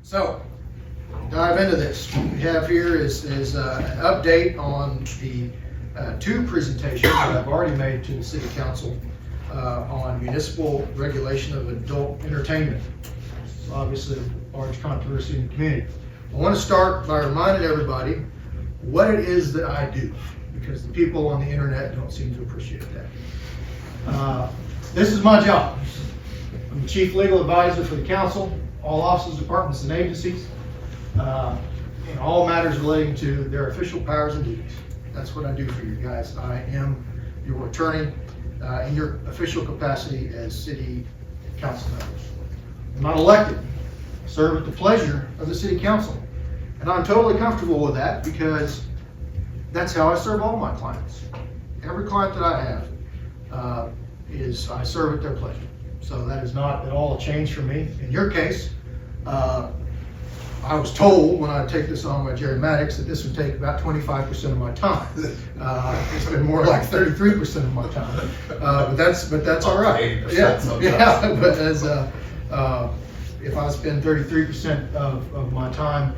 So, dive into this. What we have here is an update on the two presentations that I've already made to the City Council on municipal regulation of adult entertainment. It's obviously a large controversy in the community. I want to start by reminding everybody what it is that I do, because the people on the internet don't seem to appreciate that. This is my job. I'm the Chief Legal Advisor for the Council, all offices, departments, and agencies, in all matters relating to their official powers and duties. That's what I do for you guys. I am your attorney in your official capacity as City Council members. I'm not elected. I serve at the pleasure of the City Council. And I'm totally comfortable with that because that's how I serve all my clients. Every client that I have I serve at their pleasure. So that is not at all a change for me. In your case, I was told when I take this on by Jerry Maddox that this would take about 25% of my time. It's been more like 33% of my time, but that's all right. Yeah. But as if I spend 33% of my time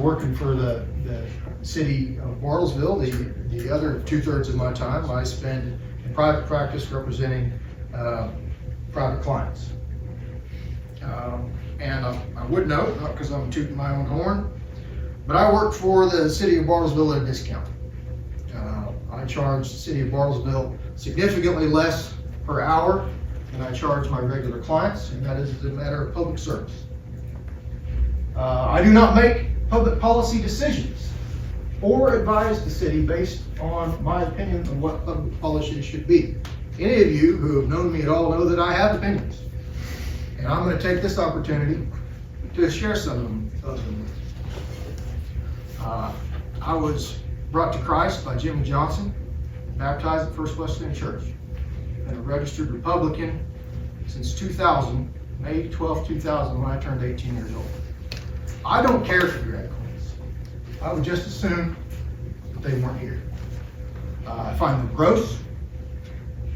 working for the city of Bartlesville, the other 2/3 of my time I spend in private practice representing private clients. And I would note, not because I'm tooting my own horn, but I work for the city of Bartlesville at a discount. I charge the city of Bartlesville significantly less per hour than I charge my regular clients, and that is a matter of public service. I do not make public policy decisions or advise the city based on my opinion of what public policy should be. Any of you who have known me at all know that I have opinions. And I'm going to take this opportunity to share some of them. I was brought to Christ by Jim Johnson, baptized at First Wesleyan Church, and a registered Republican since 2000, May 12, 2000, when I turned 18 years old. I don't care for drag queens. I would just assume that they weren't here. I find them gross,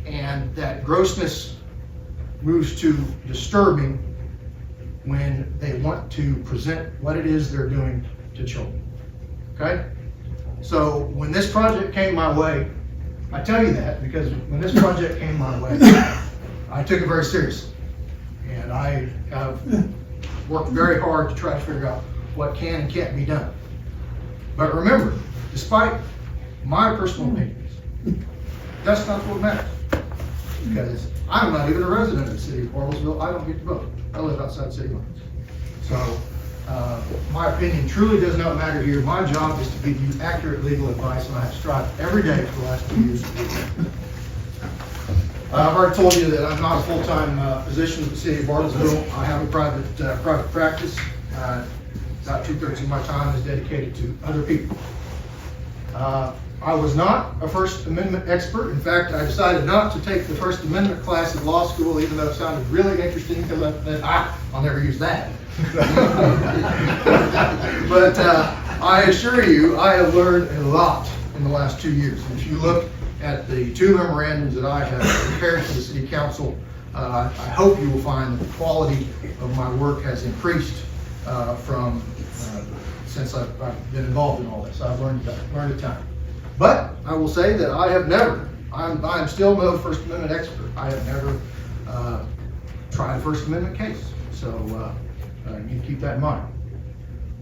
and that grossness moves to disturbing when they want to present what it is they're doing to children. Okay? So when this project came my way, I tell you that because when this project came my way, I took it very seriously. And I have worked very hard to try to figure out what can and can't be done. But remember, despite my personal opinions, that's not what matters. Because I'm not even a resident of the city of Bartlesville. I don't get to vote. I live outside city limits. So my opinion truly does not matter here. My job is to give you accurate legal advice, and I have strived every day for the last 2 years to do that. I've already told you that I'm not a full-time physician with the city of Bartlesville. I have a private practice. About 2/3 of my time is dedicated to other people. I was not a First Amendment expert. In fact, I decided not to take the First Amendment class at law school, even though it sounded really interesting, because I'll never use that. But I assure you, I have learned a lot in the last 2 years. And if you look at the 2 memorandums that I have prepared for the City Council, I hope you will find that the quality of my work has increased since I've been involved in all this. I've learned a ton. But I will say that I have never, I'm still no First Amendment expert. I have never tried a First Amendment case. So you need to keep that in mind.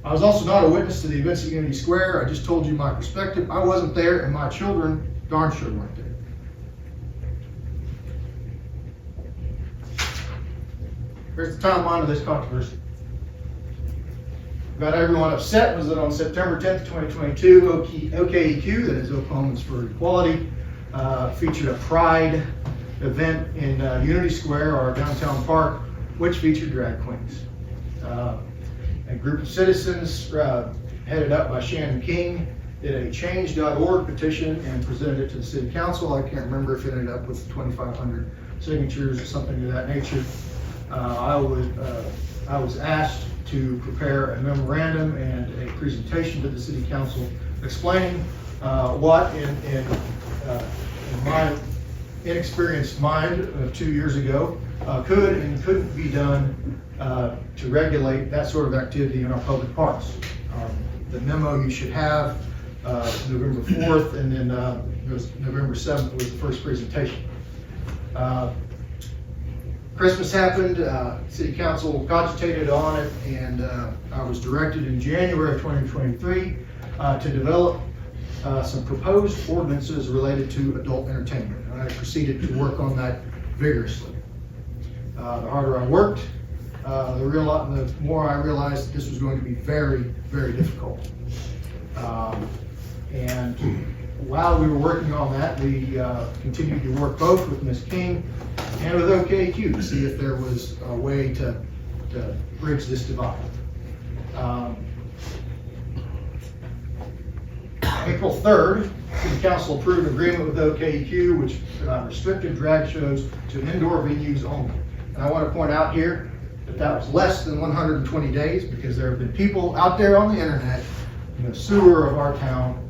I was also not a witness to the events at Unity Square. I just told you my perspective. I wasn't there, and my children darn sure weren't there. Here's the timeline of this controversy. Got everyone upset was that on September 10th, 2022, OKEQ, that is Oklahomans for Equality, featured a pride event in Unity Square, our downtown park, which featured drag queens. A group of citizens headed up by Shannon King did a change.org petition and presented it to the City Council. I can't remember if it ended up with 2,500 signatures or something of that nature. I was asked to prepare a memorandum and a presentation to the City Council explaining what in my inexperienced mind 2 years ago could and couldn't be done to regulate that sort of activity in our public parks. The memo you should have November 4th, and then it was November 7th was the first presentation. Christmas happened, City Council cogitated on it, and I was directed in January of 2023 to develop some proposed ordinances related to adult entertainment. And I proceeded to work on that vigorously. The harder I worked, the more I realized that this was going to be very, very difficult. And while we were working on that, we continued to work both with Ms. Kane and with OKQ to see if there was a way to bridge this divide. April 3rd, City Council approved an agreement with OKQ which restricted drag shows to indoor venues only. And I want to point out here that that was less than 120 days, because there have been people out there on the internet, in the sewer of our town,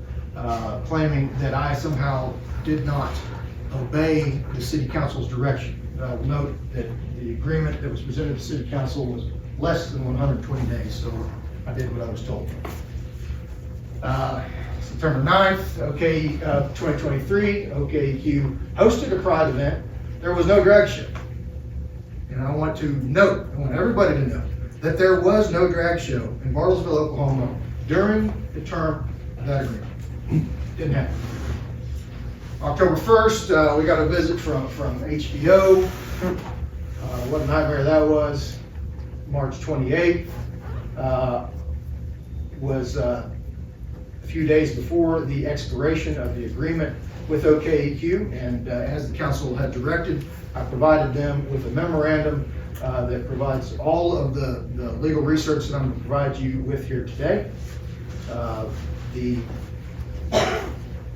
claiming that I somehow did not obey the City Council's direction. Note that the agreement that was presented to City Council was less than 120 days, so I did what I was told. September 9th, 2023, OKQ hosted a Pride event. There was no drag show. And I want everybody to know that there was no drag show in Bartlesville, Oklahoma during the term of that agreement. Didn't happen. October 1st, we got a visit from HBO. What a nightmare that was. March 28th was a few days before the expiration of the agreement with OKQ, and as the council had directed, I provided them with a memorandum that provides all of the legal research that I'm going to provide you with here today. The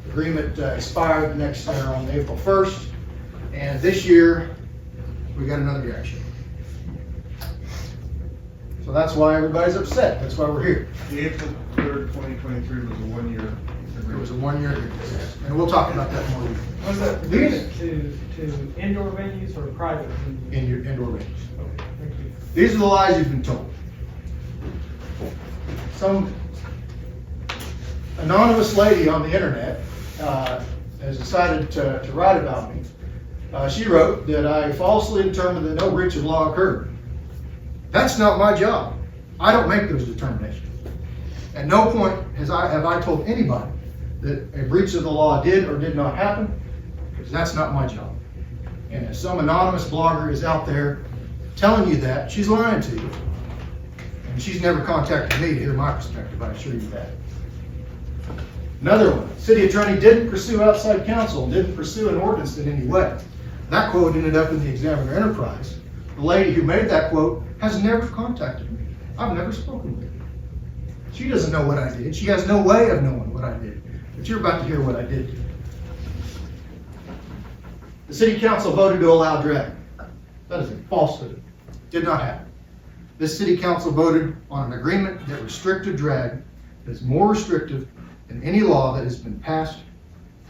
agreement expired on April 1st, and this year we got another drag show. So that's why everybody's upset. That's why we're here. The April 3rd, 2023 was a one-year agreement. It was a one-year agreement, and we'll talk about that more. Was that reduced to indoor venues or private venues? Indoor venues. Okay, thank you. These are the lies you've been told. Some anonymous lady on the internet has decided to write about me. She wrote that I falsely determined that no breach of law occurred. That's not my job. I don't make those determinations. At no point have I told anybody that a breach of the law did or did not happen, because that's not my job. And if some anonymous blogger is out there telling you that, she's lying to you. And she's never contacted me to hear my perspective, I assure you that. Another one, City Attorney didn't pursue outside counsel, didn't pursue an ordinance in any way. That quote ended up in the Examiner Enterprise. The lady who made that quote has never contacted me. I've never spoken with her. She doesn't know what I did. She has no way of knowing what I did. But you're about to hear what I did. The City Council voted to allow drag. That is a falsehood. Did not happen. This City Council voted on an agreement that restricted drag, that is more restrictive than any law that has been passed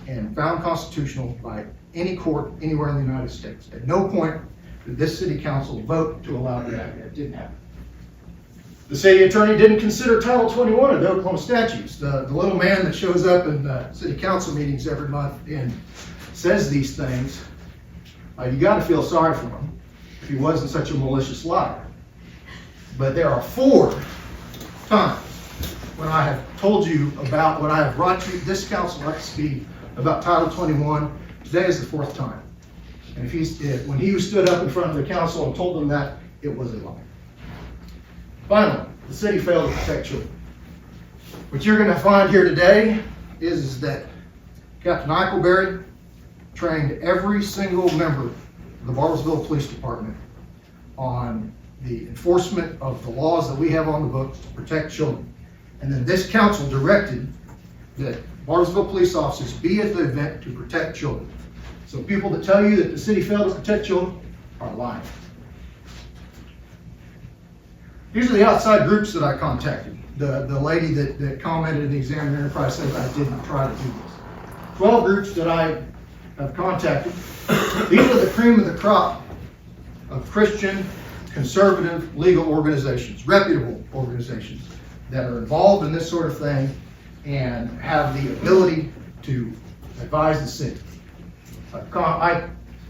and found constitutional by any court anywhere in the United States. At no point did this City Council vote to allow drag. That didn't happen. The City Attorney didn't consider Title 21 of the Oklahoma statutes. The little man that shows up in City Council meetings every month and says these things, you got to feel sorry for him if he wasn't such a malicious liar. But there are 4 times when I have told you about what I have brought you this council up to speed about Title 21. Today is the 4th time. And when he stood up in front of the council and told them that, it was a lie. Finally, the city failed to protect children. What you're going to find here today is that Captain Eichelberry trained every single member of the Bartlesville Police Department on the enforcement of the laws that we have on the books to protect children. And then this council directed that Bartlesville police officers be at the event to protect children. So people that tell you that the city failed to protect children are lying. These are the outside groups that I contacted. The lady that commented in the Examiner Enterprise said I didn't try to do this. 12 groups that I have contacted. These are the cream of the crop of Christian, conservative, legal organizations, reputable organizations that are involved in this sort of thing and have the ability to advise the city.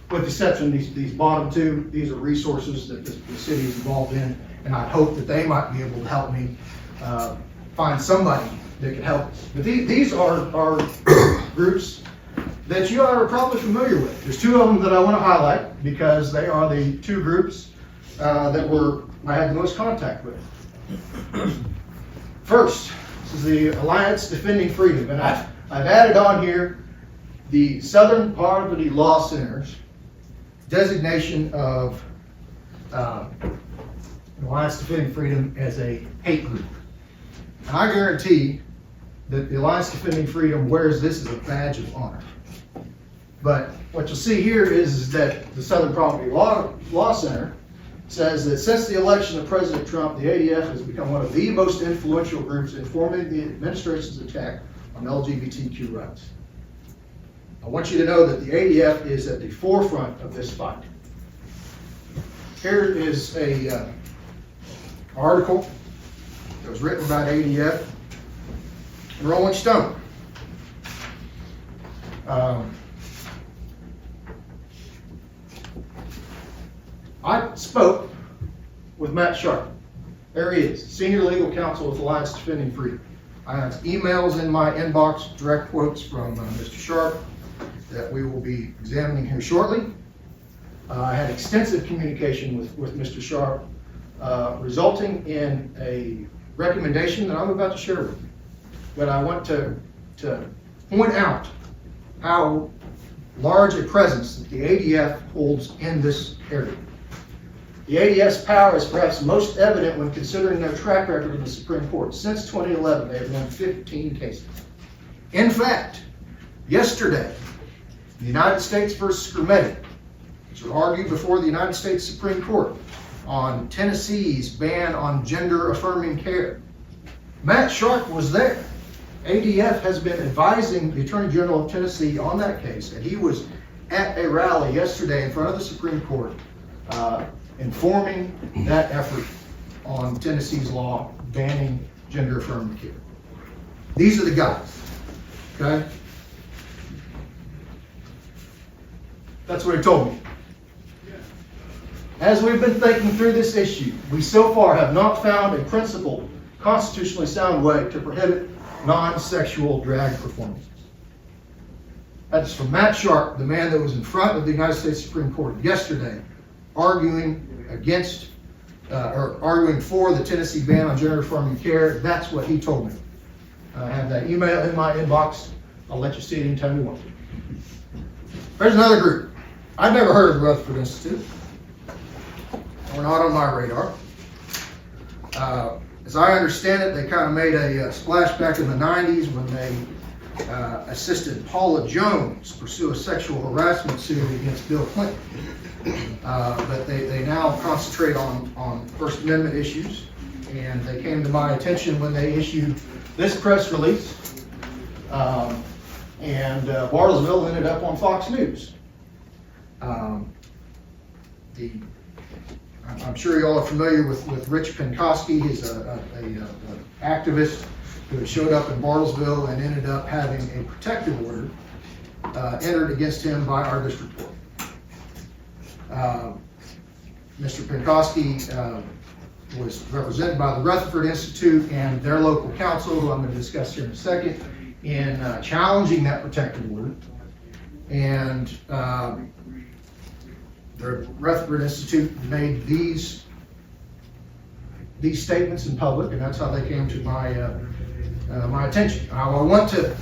With exception, these bottom two, these are resources that the city is involved in, and I hope that they might be able to help me find somebody that can help. But these are groups that you are probably familiar with. There's two of them that I want to highlight because they are the two groups that I had the most contact with. First, this is the Alliance Defending Freedom, and I've added on here the Southern Poverty Law Center's designation of Alliance Defending Freedom as a hate group. And I guarantee that the Alliance Defending Freedom wears this as a badge of honor. But what you'll see here is that the Southern Poverty Law Center says that since the election of President Trump, the ADF has become one of the most influential groups informing the administration's attack on LGBTQ rights. I want you to know that the ADF is at the forefront of this fight. Here is a article that was written by ADF in Rolling Stone. I spoke with Matt Sharp. There he is, Senior Legal Counsel with Alliance Defending Freedom. I have emails in my inbox, direct quotes from Mr. Sharp that we will be examining here shortly. I had extensive communication with Mr. Sharp, resulting in a recommendation that I'm about to share with you. But I want to point out how large a presence that the ADF holds in this area. The ADF's power is perhaps most evident when considering their track record in the Supreme Court. Since 2011, they have won 15 cases. In fact, yesterday, the United States versus Scrimeti, which was argued before the United States Supreme Court on Tennessee's ban on gender-affirming care, Matt Sharp was there. ADF has been advising the Attorney General of Tennessee on that case, and he was at a rally yesterday in front of the Supreme Court informing that effort on Tennessee's law banning gender-affirming care. These are the guys, okay? That's what he told me. As we've been thinking through this issue, we so far have not found a principled, constitutionally sound way to prohibit non-sexual drag performances. That's from Matt Sharp, the man that was in front of the United States Supreme Court yesterday, arguing for the Tennessee ban on gender-affirming care. That's what he told me. I have that email in my inbox. I'll let you see it anytime you want. There's another group. I've never heard of the Rutherford Institute. We're not on my radar. As I understand it, they kind of made a splash back in the 90s when they assisted Paula Jones pursue a sexual harassment suit against Bill Clinton. But they now concentrate on First Amendment issues, and they came to my attention when they issued this press release, and Bartlesville ended up on Fox News. I'm sure you all are familiar with Rich Penkoski. He's an activist who showed up in Bartlesville and ended up having a protective order entered against him by our district court. Mr. Penkoski was represented by the Rutherford Institute and their local council, who I'm going to discuss here in a second, in challenging that protective order. And the Rutherford Institute made these statements in public, and that's how they came to my attention. I want to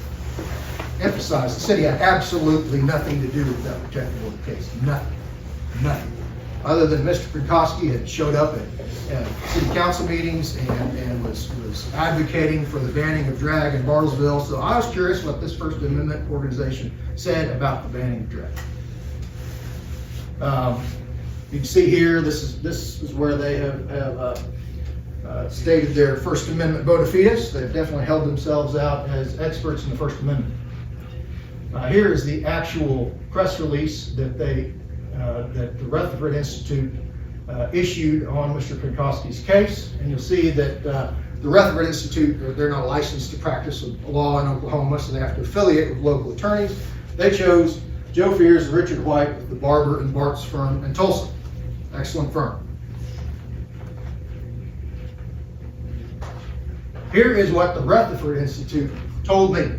emphasize the city had absolutely nothing to do with that protective order case. Nothing. Other than Mr. Penkoski had showed up at city council meetings and was advocating for the banning of drag in Bartlesville. So I was curious what this First Amendment organization said about the banning of drag. You can see here, this is where they have stated their First Amendment bona fides. They've definitely held themselves out as experts in the First Amendment. Here is the actual press release that the Rutherford Institute issued on Mr. Penkoski's case, and you'll see that the Rutherford Institute, they're not licensed to practice law in Oklahoma, so they have to affiliate with local attorneys. They chose Joe Fears and Richard White with the Barber and Bart's firm in Tulsa. Excellent firm. Here is what the Rutherford Institute told me.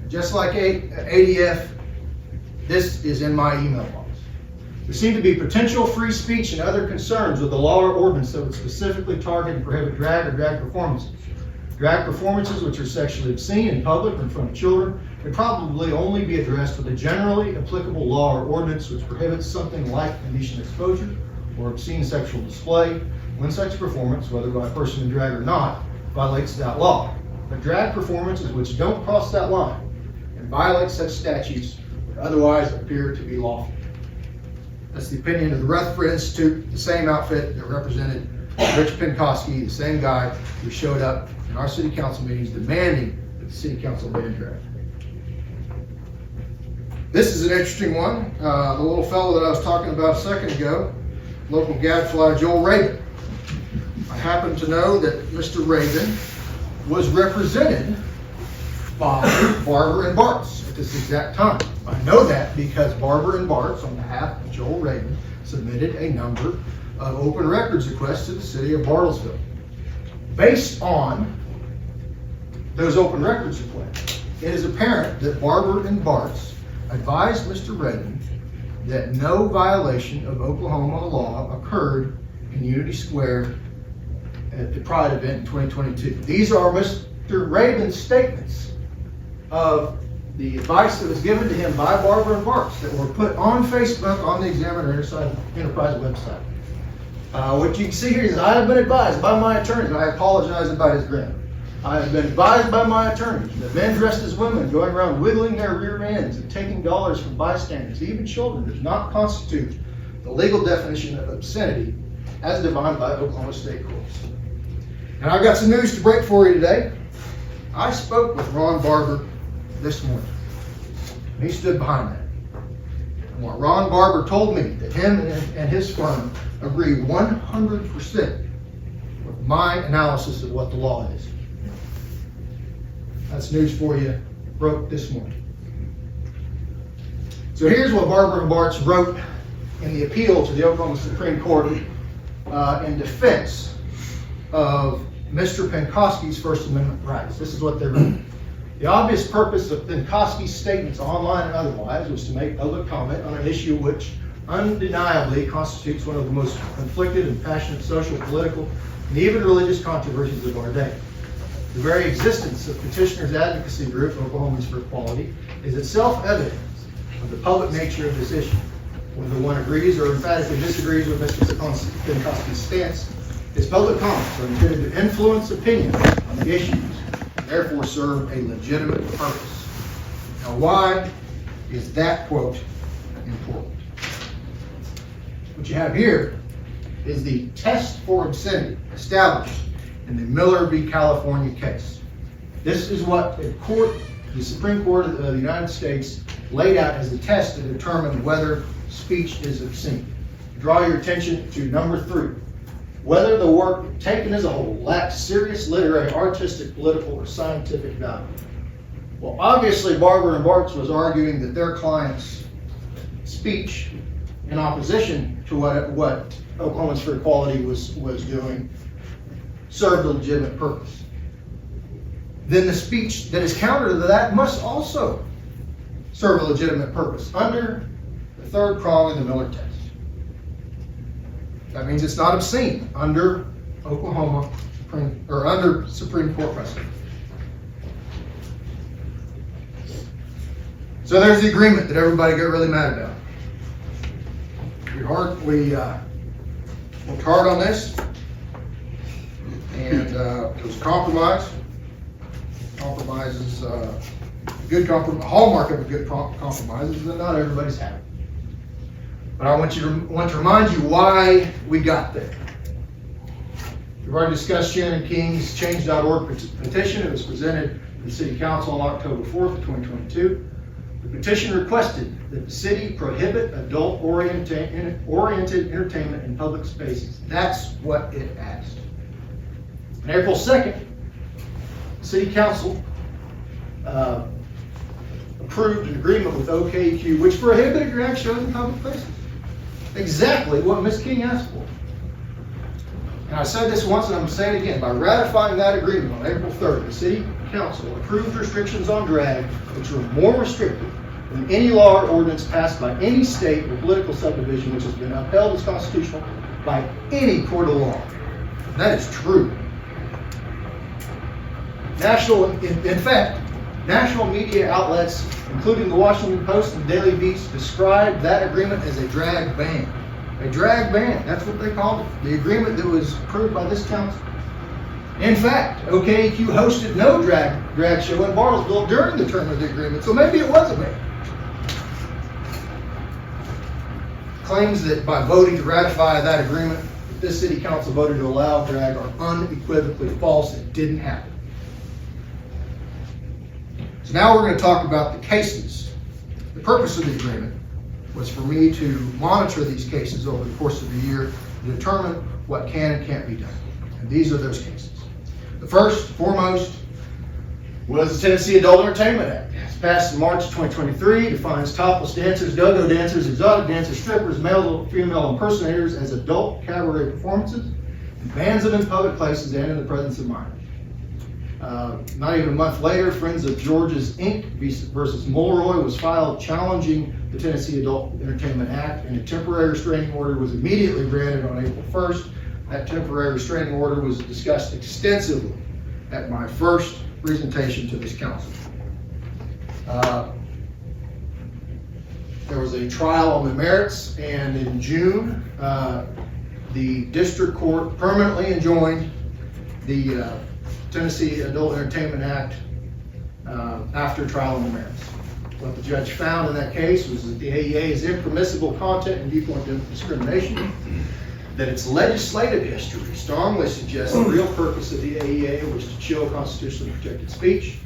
Just like ADF, this is in my email box. There seem to be potential free speech and other concerns with the law or ordinance that would specifically target and prohibit drag or drag performances. Drag performances which are sexually obscene in public or in front of children could probably only be addressed with a generally applicable law or ordinance which prohibits something like indecent exposure or obscene sexual display when such performance, whether by a person in drag or not, violates that law. But drag performances which don't cross that line and violate such statutes would otherwise appear to be lawful. That's the opinion of the Rutherford Institute, the same outfit that represented Rich Penkoski, the same guy who showed up in our city council meetings demanding that the city council ban drag. This is an interesting one. The little fellow that I was talking about a second ago, local gadfly Joel Raven. I happen to know that Mr. Raven was represented by Barber and Bart's at this exact time. I know that because Barber and Bart's, on behalf of Joel Raven, submitted a number of open records requests to the city of Bartlesville. Based on those open records requests, it is apparent that Barber and Bart's advised Mr. Raven that no violation of Oklahoma law occurred in Unity Square at the Pride event in 2022. These are Mr. Raven's statements of the advice that was given to him by Barber and Bart's that were put on Facebook on the Examiner Enterprise website. What you can see here is I have been advised by my attorneys, and I apologize about his grammar. I have been advised by my attorneys that men dressed as women going around wiggling their rear ends and taking dollars from bystanders, even children, does not constitute the legal definition of obscenity as defined by Oklahoma State courts. And I've got some news to break for you today. I spoke with Ron Barber this morning. He stood behind that. And what Ron Barber told me, that him and his firm agree 100% with my analysis of what the law is. That's news for you, broke this morning. So here's what Barber and Bart's wrote in the appeal to the Oklahoma Supreme Court in defense of Mr. Penkoski's First Amendment rights. This is what they wrote. The obvious purpose of Penkoski's statements, online and otherwise, was to make public comment on an issue which undeniably constitutes one of the most conflicted and passionate social, political, and even religious controversies of our day. The very existence of petitioner's advocacy group, Oklahomans for Equality, is itself evidence of the public nature of this issue. Whether one agrees or emphatically disagrees with Mr. Penkoski's stance, his public comments are intended to influence opinion on the issues, and therefore serve a legitimate purpose. Now, why is that quote important? What you have here is the test for obscenity established in the Miller v. California case. This is what the Supreme Court of the United States laid out as a test to determine whether speech is obscene. Draw your attention to number 3. Whether the work taken as a whole lacks serious literary, artistic, political, or scientific value. Well, obviously Barber and Bart's was arguing that their client's speech in opposition to what Oklahomans for Equality was doing served a legitimate purpose. Then the speech that is counter to that must also serve a legitimate purpose under the third prong of the Miller test. That means it's not obscene under Oklahoma or under Supreme Court precedent. So there's the agreement that everybody got really mad about. We worked hard on this, and it was a compromise. Compromise is a hallmark of a good compromise is that not everybody's happy. But I want to remind you why we got there. We've already discussed Shannon King's Change.org petition. It was presented to the City Council on October 4th of 2022. The petition requested that the city prohibit adult-oriented entertainment in public spaces. That's what it asked. On April 2nd, City Council approved an agreement with OKQ which prohibited drag shows in public places. Exactly what Ms. King asked for. And I said this once and I'm going to say it again. By ratifying that agreement on April 3rd, the City Council approved restrictions on drag which were more restrictive than any law or ordinance passed by any state or political subdivision which has been upheld as constitutional by any court of law. That is true. In fact, national media outlets, including the Washington Post and Daily Beast, described that agreement as a drag ban. A drag ban, that's what they called it. The agreement that was approved by this council. In fact, OKQ hosted no drag show in Bartlesville during the term of the agreement, so maybe it was a ban. Claims that by voting to ratify that agreement, that this city council voted to allow drag are unequivocally false. It didn't happen. So now we're going to talk about the cases. The purpose of the agreement was for me to monitor these cases over the course of the year to determine what can and can't be done. And these are those cases. The first, foremost, was the Tennessee Adult Entertainment Act. It's passed in March 2023, defines topless dancers, go-go dancers, exotic dancers, strippers, male to female impersonators as adult cabaret performances, and bans them in public places and in the presence of minors. Not even a month later, Friends of George's Inc. versus Mulroy was filed challenging the Tennessee Adult Entertainment Act, and a temporary restraining order was immediately granted on April 1st. That temporary restraining order was discussed extensively at my first presentation to this council. There was a trial on the merits, and in June, the district court permanently enjoined the Tennessee Adult Entertainment Act after trial on the merits. What the judge found in that case was that the AEA is impermissible content and viewpoint discrimination, that its legislative history strongly suggests the real purpose of the AEA was to chill constitutionally protected speech,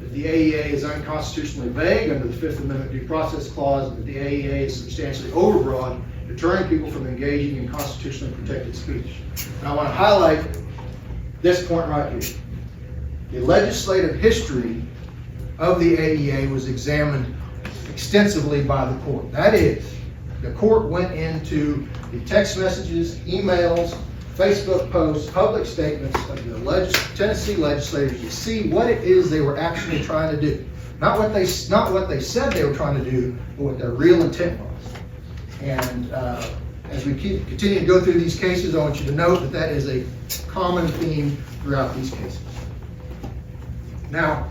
that the AEA is unconstitutionally vague under the Fifth Amendment Due Process Clause, and that the AEA is substantially overbroad, deterring people from engaging in constitutionally protected speech. And I want to highlight this point right here. The legislative history of the AEA was examined extensively by the court. That is, the court went into the text messages, emails, Facebook posts, public statements of the Tennessee legislators to see what it is they were actually trying to do. Not what they said they were trying to do, but what their real intent was. And as we continue to go through these cases, I want you to note that that is a common theme throughout these cases. Now,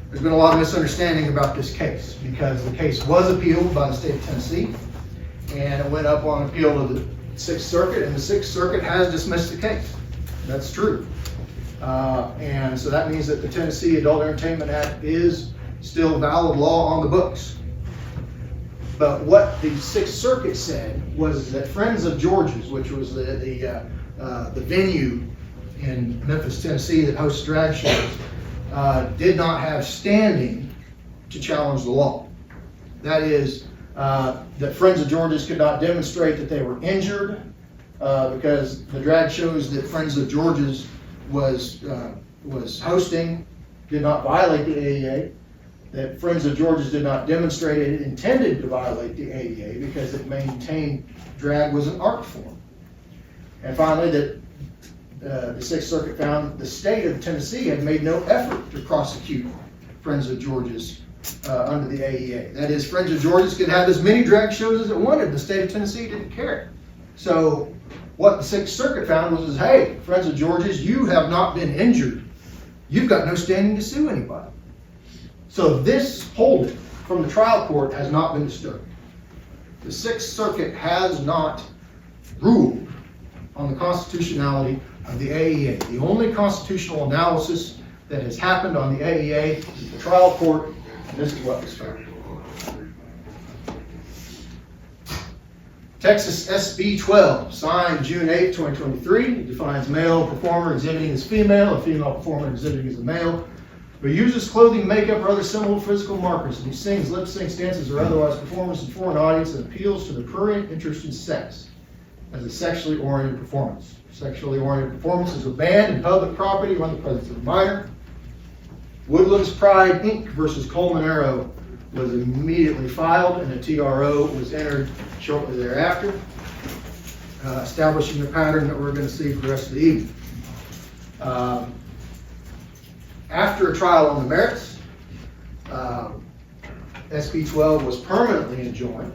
there's been a lot of misunderstanding about this case because the case was appealed by the state of Tennessee, and it went up on appeal to the Sixth Circuit, and the Sixth Circuit has dismissed the case. That's true. And so that means that the Tennessee Adult Entertainment Act is still valid law on the books. But what the Sixth Circuit said was that Friends of George's, which was the venue in Memphis, Tennessee that hosts drag shows, did not have standing to challenge the law. That is, that Friends of George's could not demonstrate that they were injured because the drag shows that Friends of George's was hosting did not violate the AEA. That Friends of George's did not demonstrate it intended to violate the AEA because it maintained drag was an art form. And finally, that the Sixth Circuit found that the state of Tennessee had made no effort to prosecute Friends of George's under the AEA. That is, Friends of George's could have as many drag shows as it wanted. The state of Tennessee didn't care. So what the Sixth Circuit found was, hey, Friends of George's, you have not been injured. You've got no standing to sue anybody. So this holding from the trial court has not been disturbed. The Sixth Circuit has not ruled on the constitutionality of the AEA. The only constitutional analysis that has happened on the AEA is the trial court, and this is what was found. Texas SB 12, signed June 8, 2023, it defines male performer exhibiting as female, a female performer exhibiting as a male. who uses clothing, makeup, or other similar physical markers, and who sings, lip syncs, dances, or otherwise performs before an audience and appeals to the prurient interest in sex as a sexually oriented performance. Sexually oriented performances were banned in public property or in the presence of a minor. Woodlands Pride, Inc. versus Coleman Arrow was immediately filed, and a TRO was entered shortly thereafter, establishing the pattern that we're going to see for the rest of the evening. After a trial on the merits, SB 12 was permanently enjoined,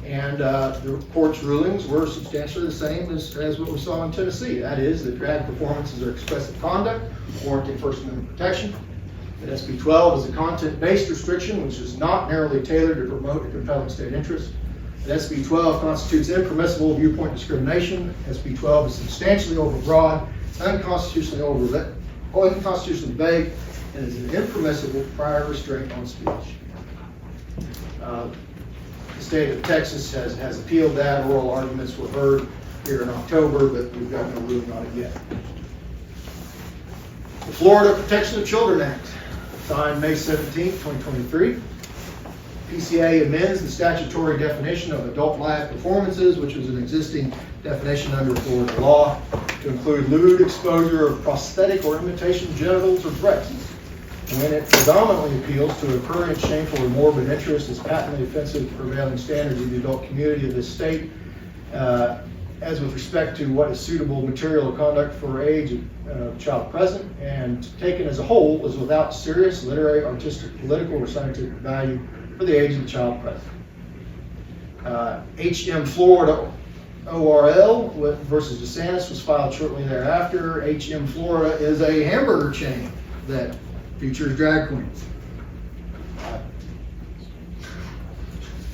and the court's rulings were substantially the same as what we saw in Tennessee. That is, that drag performances are expressive conduct, warranting First Amendment protection. That SB 12 is a content-based restriction which is not narrowly tailored to promote a compelling state interest. That SB 12 constitutes impermissible viewpoint discrimination. SB 12 is substantially overbroad, unconstitutionally vague, and is an impermissible prior restraint on speech. The state of Texas has appealed that. Oral arguments were heard here in October, but we've got no ruling on it yet. The Florida Protection of Children Act, signed May 17, 2023. PCA amends the statutory definition of adult live performances, which was an existing definition under Florida law, to include lewd exposure of prosthetic or imitation genitals or breasts, when it predominantly appeals to a prurient, shameful, or morbid interest is patently offensive to prevailing standards of the adult community of this state, as with respect to what is suitable material or conduct for age of child present, and taken as a whole is without serious literary, artistic, political, or scientific value for the age of the child present. HM Florida ORL versus DeSantis was filed shortly thereafter. HM Florida is a hamburger chain that features drag queens.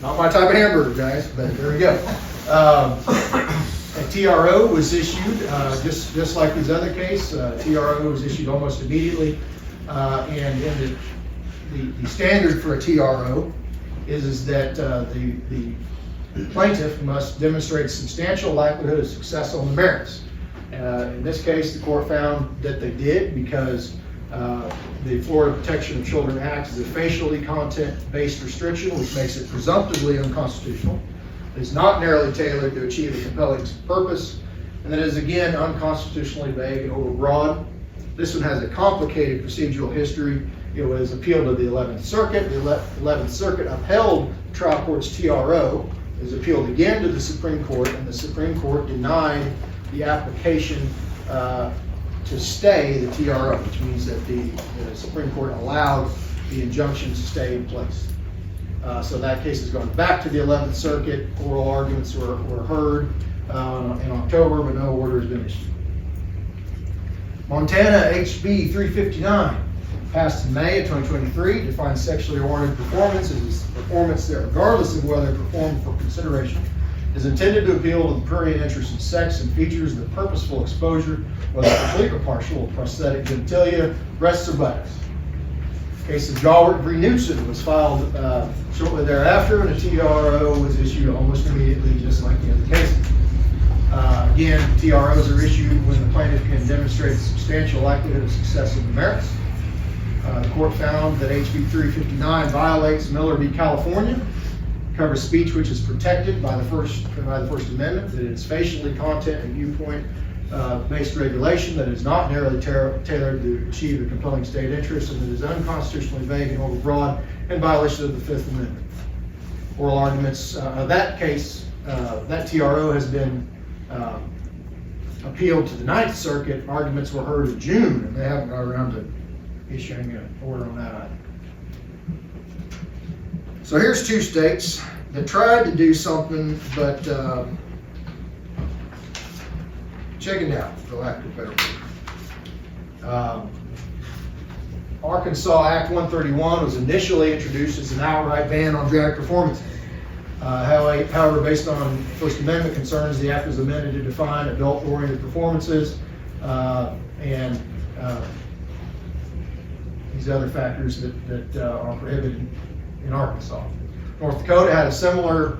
Not my type of hamburger, guys, but there we go. A TRO was issued, just like his other case. TRO was issued almost immediately, and the standard for a TRO is that the plaintiff must demonstrate substantial likelihood of success on the merits. In this case, the court found that they did, because the Florida Protection of Children Act is a facially content-based restriction, which makes it presumptively unconstitutional. It's not narrowly tailored to achieve a compelling purpose, and that is again unconstitutionally vague and overbroad. This one has a complicated procedural history. It was appealed to the 11th Circuit. The 11th Circuit upheld the trial court's TRO. It was appealed again to the Supreme Court, and the Supreme Court denied the application to stay the TRO, which means that the Supreme Court allowed the injunction to stay in place. So that case has gone back to the 11th Circuit. Oral arguments were heard in October, but no order has been issued. Montana HB 359, passed in May of 2023, defines sexually oriented performance as a performance that, regardless of whether performed for consideration, is intended to appeal to the prurient interest in sex and features the purposeful exposure, whether complete or partial, of prosthetic genitalia, breasts, or buttocks. The case of Jalbert v. Newsom was filed shortly thereafter, and a TRO was issued almost immediately, just like the other cases. Again, TROs are issued when the plaintiff can demonstrate a substantial likelihood of success in the merits. The court found that HB 359 violates Miller v. California, covers speech which is protected by the First Amendment, that it is facially content and viewpoint based regulation, that is not narrowly tailored to achieve a compelling state interest, and that is unconstitutionally vague and overbroad in violation of the Fifth Amendment. Oral arguments, that case, that TRO has been appealed to the 9th Circuit. Arguments were heard in June, and they haven't got around to issuing an order on that either. So here's two states that tried to do something, but chickened out, for lack of a better word. Arkansas Act 131 was initially introduced as an outright ban on drag performances. However, based on First Amendment concerns, the act was amended to define adult-oriented performances and these other factors that are prohibited in Arkansas. North Dakota had a similar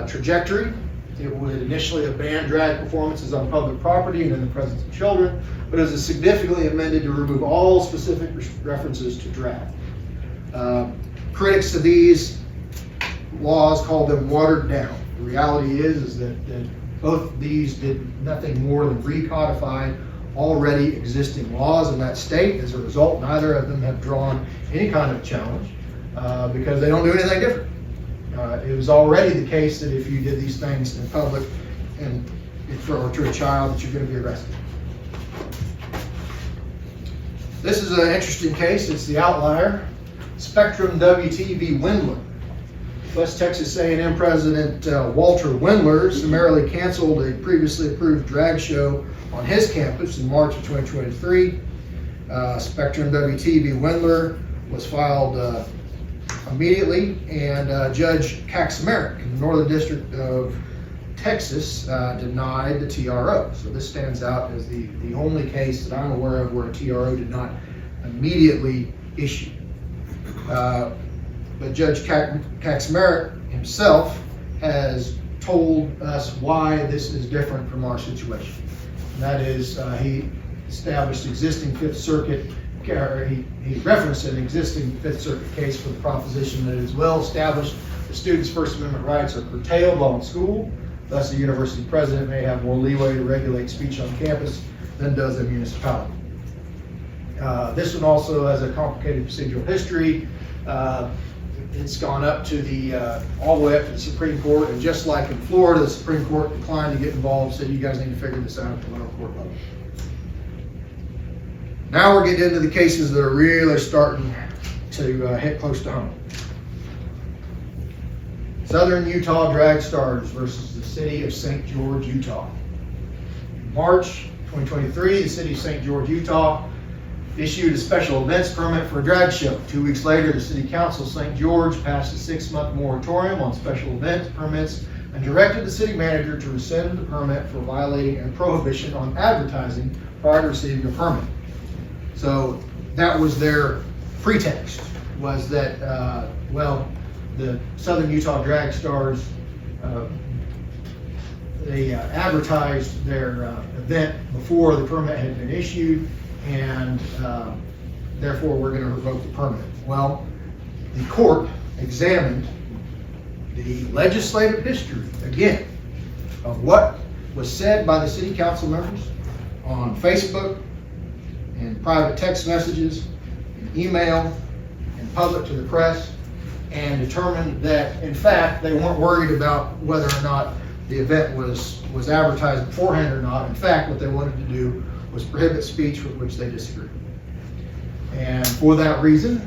trajectory It would initially have banned drag performances on public property and in the presence of children, but it was significantly amended to remove all specific references to drag. Critics of these laws call them watered down. The reality is that both of these did nothing more than recodify already existing laws in that state. As a result, neither of them have drawn any kind of challenge because they don't do anything different. It was already the case that if you did these things in public and to a child, that you're going to be arrested. This is an interesting case. It's the outlier. Spectrum WTV Windler. West Texas A&M President Walter Windler summarily canceled a previously approved drag show on his campus in March of 2023. Spectrum WTV Windler was filed immediately, and Judge Kaczmarek in the Northern District of Texas denied the TRO. So this stands out as the only case that I'm aware of where a TRO did not immediately issue. But Judge Kaczmarek himself has told us why this is different from our situation. And that is, he established existing Fifth Circuit, he referenced an existing Fifth Circuit case for the proposition that it is well established that students' First Amendment rights are curtailed while in school. Thus, the university president may have more leeway to regulate speech on campus than does a municipality. This one also has a complicated procedural history. It's gone up to all the way up to the Supreme Court, and just like in Florida, the Supreme Court declined to get involved, said you guys need to figure this out at the lower court level. Now we're getting into the cases that are really starting to hit close to home. Southern Utah Drag Stars versus the City of St. George, Utah. In March 2023, the City of St. George, Utah issued a special events permit for a drag show. 2 weeks later, the City Council of St. George passed a 6-month moratorium on special event permits and directed the city manager to rescind the permit for violating a prohibition on advertising prior to receiving a permit. So that was their pretext, was that, the Southern Utah Drag Stars, they advertised their event before the permit had been issued, and therefore we're going to revoke the permit. Well, the court examined the legislative history, again, of what was said by the city council members on Facebook and private text messages, and email, and public to the press, and determined that, in fact, they weren't worried about whether or not the event was advertised beforehand or not. In fact, what they wanted to do was prohibit speech with which they disagreed. And for that reason,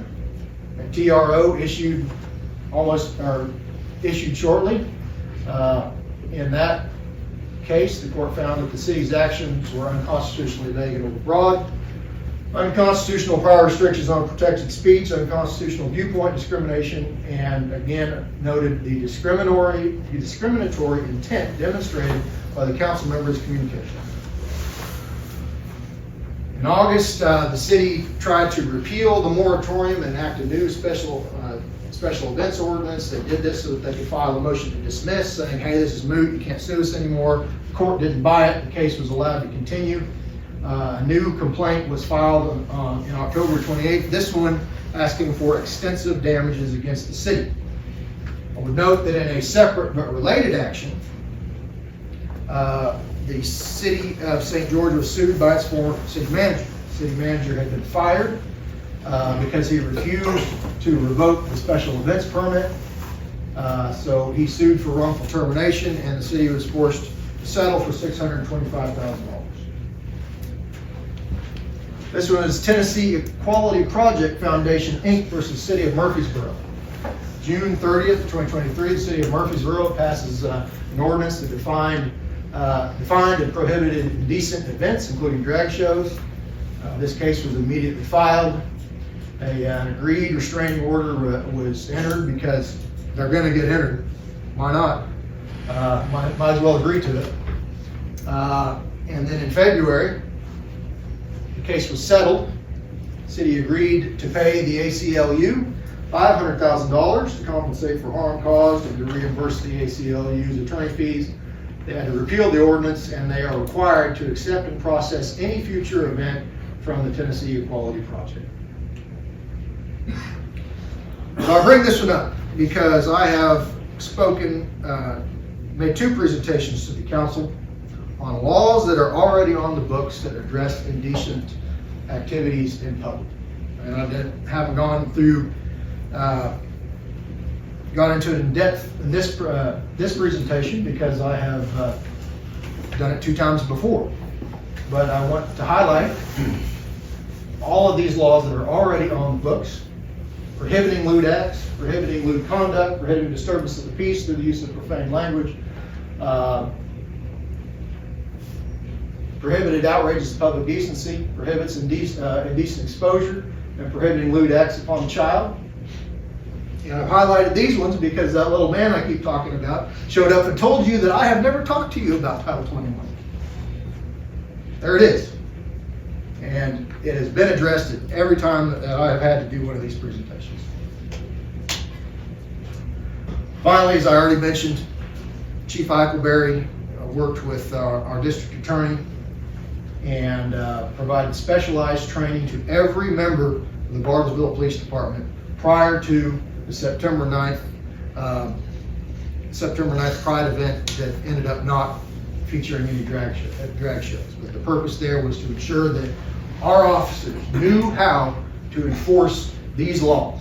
a TRO issued shortly. In that case, the court found that the city's actions were unconstitutionally vague and overbroad, unconstitutional prior restrictions on protected speech, unconstitutional viewpoint discrimination, and again noted the discriminatory intent demonstrated by the council members' communication. In August, the city tried to repeal the moratorium and enact a new special events ordinance. They did this so that they could file a motion to dismiss, saying, hey, this is moot, you can't sue us anymore. The court didn't buy it, the case was allowed to continue. A new complaint was filed in October 28th, this one asking for extensive damages against the city. I would note that in a separate but related action, the city of St. George was sued by its former city manager. The city manager had been fired because he refused to revoke the special events permit. So he sued for wrongful termination, and the city was forced to settle for $625,000. This one is Tennessee Equality Project Foundation, Inc. versus City of Murfreesboro. June 30th, 2023, the City of Murfreesboro passes an ordinance that defined and prohibited indecent events, including drag shows. This case was immediately filed. An agreed restraining order was entered because they're going to get entered. Why not? Might as well agree to it. And then in February, the case was settled. The city agreed to pay the ACLU $500,000 to compensate for harm caused and to reimburse the ACLU's attorney fees They had to repeal the ordinance, and they are required to accept and process any future event from the Tennessee Equality Project. So I bring this one up because I have spoken, made 2 presentations to the council on laws that are already on the books that address indecent activities in public. And I haven't gone through, got into it in depth in this presentation because I have done it 2 times before. But I want to highlight all of these laws that are already on the books: prohibiting lewd acts, prohibiting lewd conduct, prohibiting disturbance of the peace through the use of profane language, prohibited outrages to public decency, prohibits indecent exposure, and prohibiting lewd acts upon the child. And I've highlighted these ones because that little man I keep talking about showed up and told you that I have never talked to you about Title 21. There it is. And it has been addressed at every time that I have had to do one of these presentations. Finally, as I already mentioned, Chief Eichelberry worked with our district attorney and provided specialized training to every member of the Bartlesville Police Department prior to the September 9th Pride event that ended up not featuring any drag shows. But the purpose there was to ensure that our officers knew how to enforce these laws.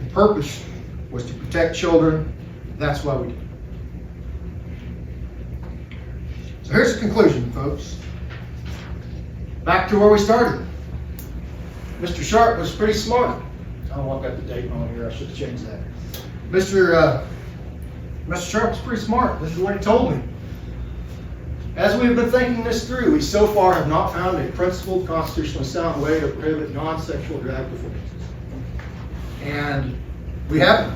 The purpose was to protect children. That's why we did it. So here's the conclusion, folks. Back to where we started. Mr. Sharp was pretty smart. Oh, I've got the date on here. I should have changed that. Mr. Sharp was pretty smart. This is what he told me. As we've been thinking this through, we so far have not found a principled, constitutionally sound way to prohibit non-sexual drag performances. And we haven't.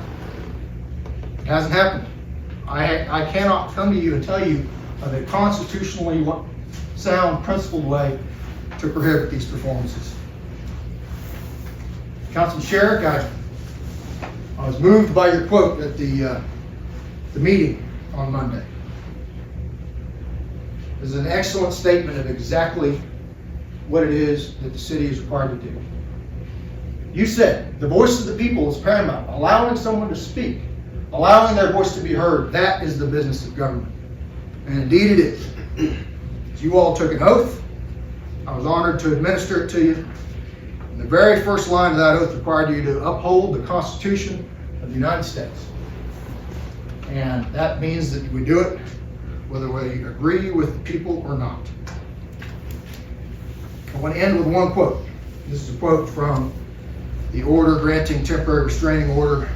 It hasn't happened. I cannot come to you and tell you of a constitutionally sound, principled way to prohibit these performances. Councilman Sherrick, I was moved by your quote at the meeting on Monday. This is an excellent statement of exactly what it is that the city is required to do. You said the voice of the people is paramount. Allowing someone to speak, allowing their voice to be heard, that is the business of government. And indeed it is. You all took an oath. I was honored to administer it to you. And the very first line of that oath required you to uphold the Constitution of the United States. And that means that we do it whether we agree with the people or not. I want to end with one quote. This is a quote from the order granting temporary restraining order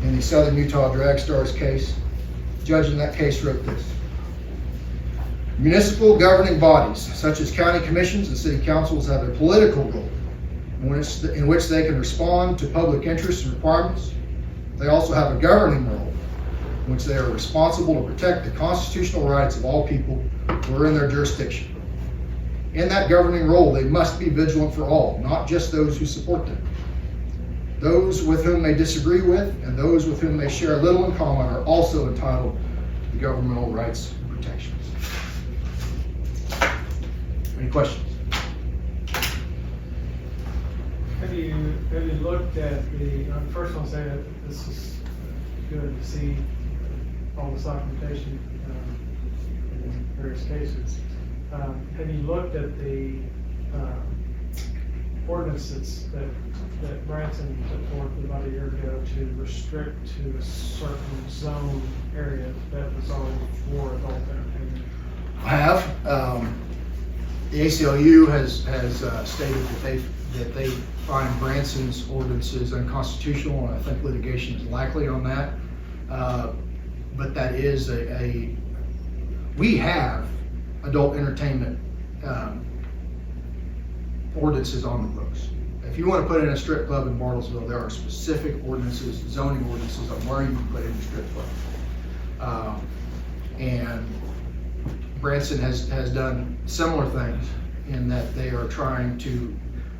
in the Southern Utah Drag Stars case. The judge in that case wrote this: municipal governing bodies, such as county commissions and city councils, have a political role in which they can respond to public interests and requirements. They also have a governing role in which they are responsible to protect the constitutional rights of all people who are in their jurisdiction. In that governing role, they must be vigilant for all, not just those who support them. Those with whom they disagree with and those with whom they share little in common are also entitled to governmental rights and protections. Any questions? Have you looked at the, first I'll say that this is good to see all this documentation in various cases. Have you looked at the ordinances that Branson put forth about a year ago to restrict to a certain zone area that was already for adult entertainment? I have. The ACLU has stated that they find Branson's ordinances unconstitutional, and I think litigation is likely on that. But that is we have adult entertainment ordinances on the books. If you want to put in a strip club in Bartlesville, there are specific ordinances, zoning ordinances on where you can put in a strip club. And Branson has done similar things in that they are trying to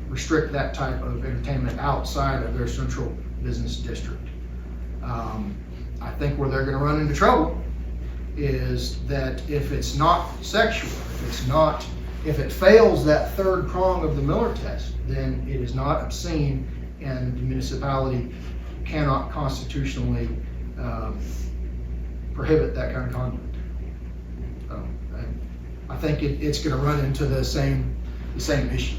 restrict that type of entertainment outside of their central business district. I think where they're going to run into trouble is that if it's not sexual, if it fails that third prong of the Miller test, then it is not obscene, and the municipality cannot constitutionally prohibit that kind of conduct. I think it's going to run into the same issue.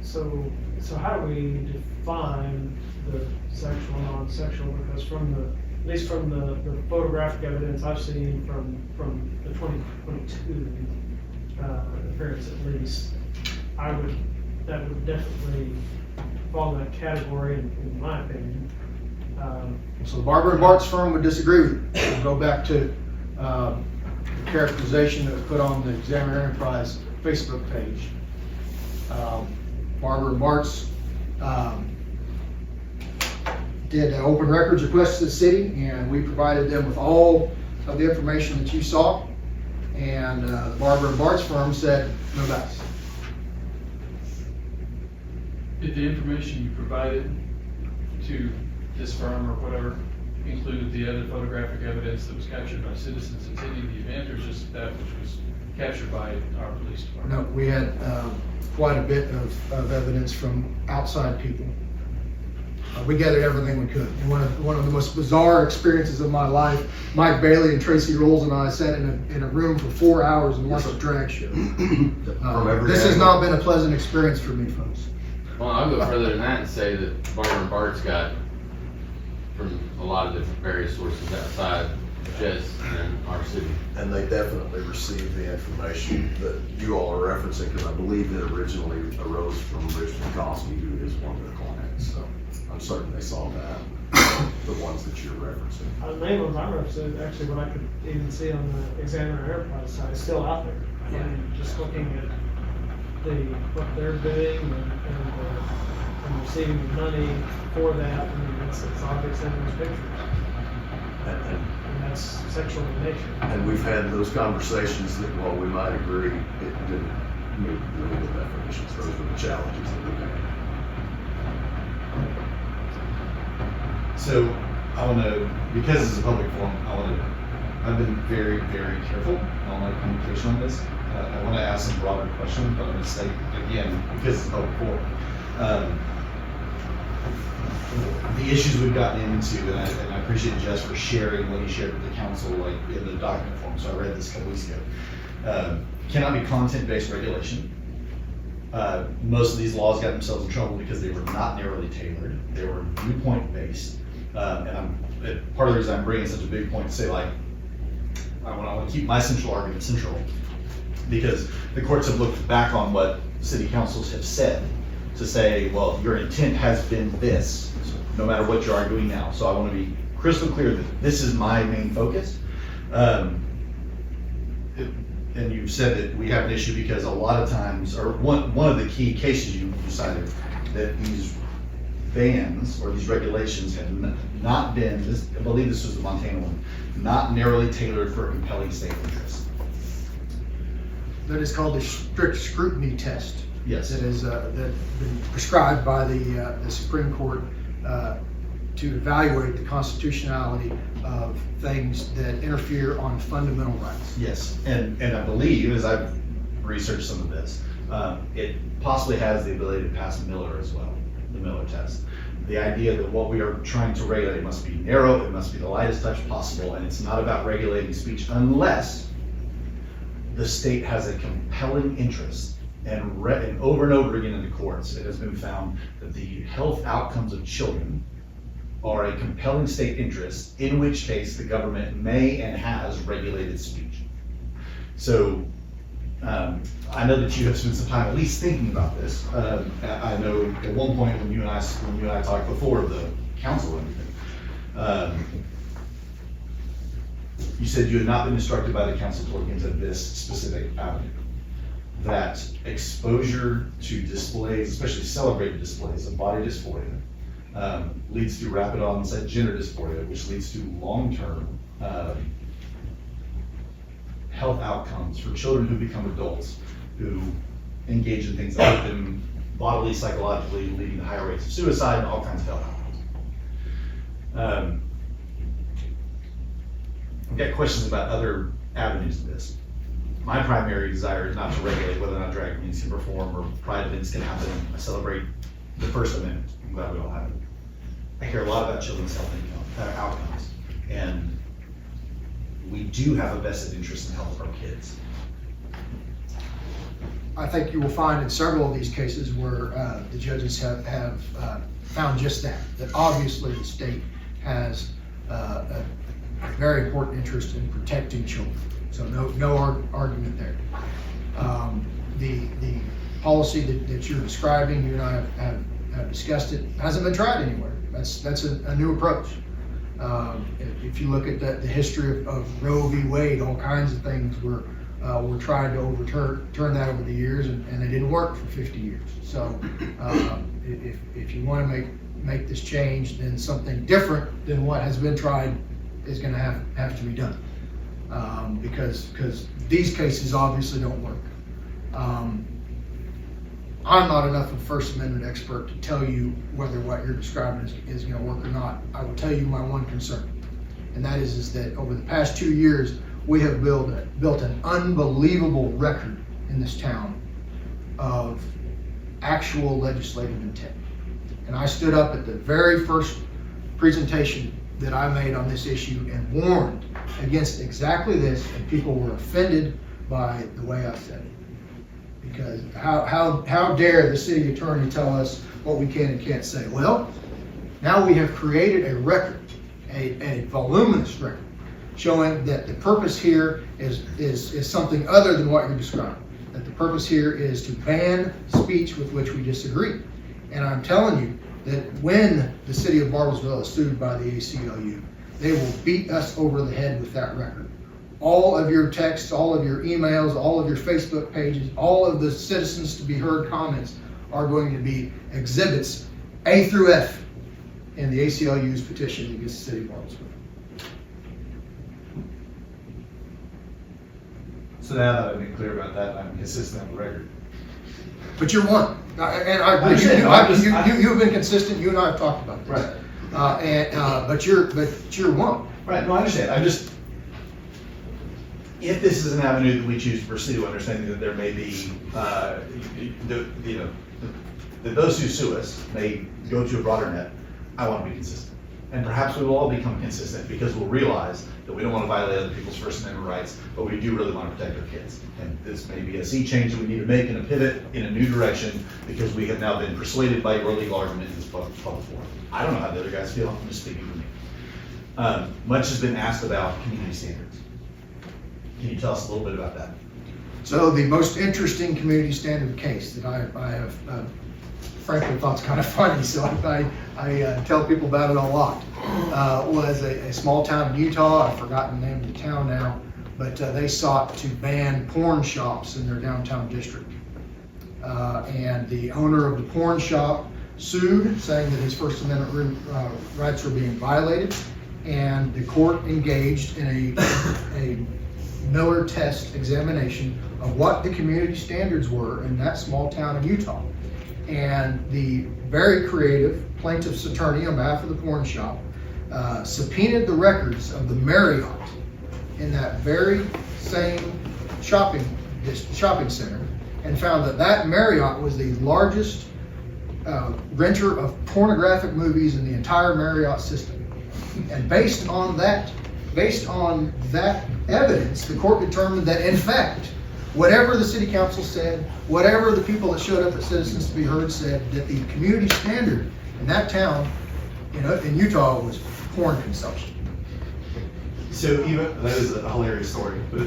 So how do we define the sexual and non-sexual? Because at least from the photographic evidence I've seen from the 2022 appearance at least, that would definitely fall in that category in my opinion. So the Barber and Bart's firm would disagree with you. We'll go back to the characterization that was put on the Examiner Enterprise Facebook page. Barber and Bart's did an open records request to the city, and we provided them with all of the information that you saw. And the Barber and Bart's firm said, no dice. Did the information you provided to this firm or whatever include the other photographic evidence that was captured by citizens attending the event, or just that which was captured by our police department? No, we had quite a bit of evidence from outside people. We gathered everything we could. And one of the most bizarre experiences of my life, Mike Bailey and Tracy Rolls and I sat in a room for 4 hours and watched a drag show. This has not been a pleasant experience for me, folks. Well, I'll go further than that and say that Barber and Bart's got from a lot of different various sources outside Jess and our city. And they definitely received the information that you all are referencing, because I believe it originally arose from Rich McCoskey, who is one of their clients. So I'm certain they saw that, the ones that you're referencing. The main ones I represented, actually what I could even see on the Examiner Enterprise side, is still out there. I mean, just looking at what they're bidding and receiving the money for that, I mean, it's obvious in those pictures. And that's sexual in nature. And we've had those conversations that while we might agree, it didn't meet the legal definitions. Those were the challenges that we had. So I want to, because this is a public forum, I've been very, very careful on my communication on this. I want to ask some broader questions, but I'm going to say again, because it's a public forum, the issues we've gotten into, and I appreciate Jess for sharing what he shared with the council, like in the document form. So I read this a couple weeks ago. Cannot be content-based regulation. Most of these laws got themselves in trouble because they were not narrowly tailored. They were viewpoint-based. And part of the reason I'm bringing such a big point to say, like, I want to keep my central argument central, because the courts have looked back on what city councils have said to say, well, your intent has been this, no matter what you're arguing now. So I want to be crystal clear that this is my main focus. And you've said that we have an issue because a lot of times, or one of the key cases you cited, that these bans or these regulations have not been, I believe this was the Montana one, not narrowly tailored for compelling state interest. That is called the strict scrutiny test. Yes. That is been prescribed by the Supreme Court to evaluate the constitutionality of things that interfere on fundamental rights. Yes, and I believe, as I've researched some of this, it possibly has the ability to pass Miller as well, the Miller test. The idea that what we are trying to regulate must be narrow, it must be the lightest touch possible, and it's not about regulating speech unless the state has a compelling interest. And over and over again in the courts, it has been found that the health outcomes of children are a compelling state interest, in which case the government may and has regulated speech. So I know that you have spent some time at least thinking about this. I know at one point when you and I talked before the council and everything, you said you had not been instructed by the council to look into this specific avenue. That exposure to displays, especially celebrated displays of body dysphoria, leads to rapid onset gender dysphoria, which leads to long-term health outcomes for children who become adults, who engage in things that hurt them bodily, psychologically, leading to higher rates of suicide and all kinds of health outcomes. I've got questions about other avenues of this. My primary desire is not to regulate whether or not drag queens can perform or pride events can happen. I celebrate the First Amendment. I'm glad we all have it. I care a lot about children's health outcomes, and we do have a vested interest in the health of our kids. I think you will find in several of these cases where the judges have found just that obviously the state has a very important interest in protecting children. So no argument there. The policy that you're describing, you and I have discussed it, hasn't been tried anywhere. That's a new approach. If you look at the history of Roe v. Wade, all kinds of things were trying to overturn that over the years, and they didn't work for 50 years. So if you want to make this change, then something different than what has been tried is going to have to be done, because these cases obviously don't work. I'm not enough of a First Amendment expert to tell you whether what you're describing is going to work or not. I will tell you my one concern, and that is that over the past 2 years, we have built an unbelievable record in this town of actual legislative intent. And I stood up at the very first presentation that I made on this issue and warned against exactly this, and people were offended by the way I said it. Because how dare the city attorney tell us what we can and can't say? Well, now we have created a record, a voluminous record, showing that the purpose here is something other than what you're describing. That the purpose here is to ban speech with which we disagree. And I'm telling you that when the city of Bartlesville is sued by the ACLU, they will beat us over the head with that record. All of your texts, all of your emails, all of your Facebook pages, all of the citizens to be heard comments are going to be exhibits A through F in the ACLU's petition against the city of Bartlesville. So now that I've been clear about that, I'm consistent on the record. But you're one, and I agree. You've been consistent. You and I have talked about this. Right. But you're one. Right, no, I understand. I'm just, if this is an avenue that we choose to pursue, understanding that there may be, that those who sue us may go to a broader net, I want to be consistent. And perhaps we will all become consistent because we'll realize that we don't want to violate other people's First Amendment rights, but we do really want to protect our kids. And this may be a sea change that we need to make and a pivot in a new direction because we have now been persuaded by your legal argument in this public forum. I don't know how the other guys feel, I'm just speaking for me. Much has been asked about community standards. Can you tell us a little bit about that? So the most interesting community standard case that I have frankly thought's kind of funny, so I tell people about it a lot, was a small town in Utah. I've forgotten the name of the town now, but they sought to ban porn shops in their downtown district. And the owner of the porn shop sued, saying that his First Amendment rights were being violated, and the court engaged in a Miller test examination of what the community standards were in that small town in Utah. And the very creative plaintiff's attorney on behalf of the porn shop subpoenaed the records of the Marriott in that very same shopping center and found that Marriott was the largest renter of pornographic movies in the entire Marriott system. And based on that evidence, the court determined that in fact, whatever the city council said, whatever the people that showed up at Citizens to be Heard said, that the community standard in that town, in Utah, was porn consumption. So even, that is a hilarious story, but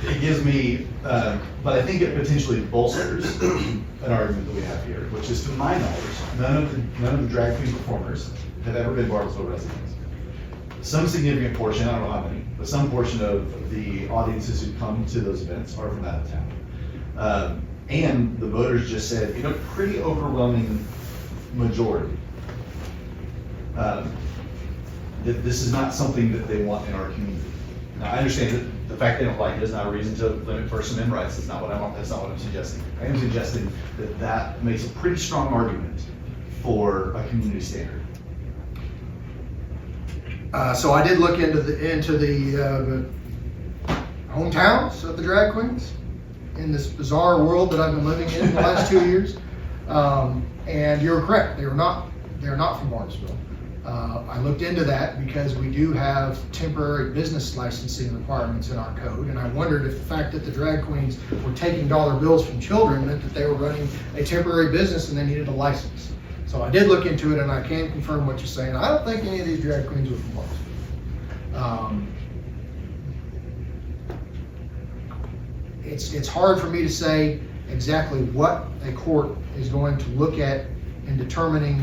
it gives me, but I think it potentially bolsters an argument that we have here, which is, to my knowledge, none of the drag queen performers have ever been Bartlesville residents. Some significant portion, I don't know how many, but some portion of the audiences who come to those events are from out of town. And the voters just said, pretty overwhelming majority, that this is not something that they want in our community. Now, I understand that the fact they don't like it is not a reason to limit First Amendment rights. That's not what I'm suggesting. I am suggesting that makes a pretty strong argument for a community standard. So I did look into the hometowns of the drag queens in this bizarre world that I've been living in the last 2 years. And you're correct, they're not from Barnesville. I looked into that because we do have temporary business licensing requirements in our code, and I wondered if the fact that the drag queens were taking dollar bills from children meant that they were running a temporary business and they needed a license. So I did look into it, and I can confirm what you're saying. I don't think any of these drag queens were from Barnesville. It's hard for me to say exactly what a court is going to look at in determining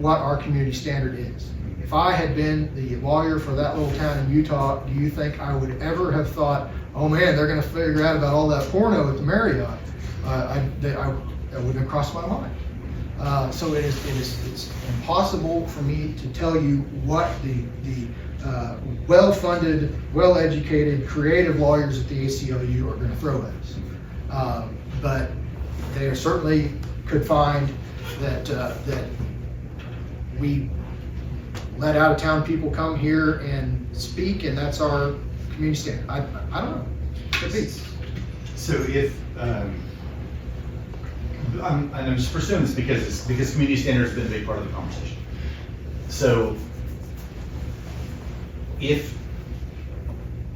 what our community standard is. If I had been the lawyer for that little town in Utah, do you think I would ever have thought, oh man, they're gonna figure out about all that porno at the Marriott? That wouldn't have crossed my mind. So it's impossible for me to tell you what the well-funded, well-educated, creative lawyers at the ACLU are gonna throw at us. But they certainly could find that we let out-of-town people come here and speak, and that's our community standard. I don't know. Could be. So if, I'm just pursuing this because community standard has been a big part of the conversation. So if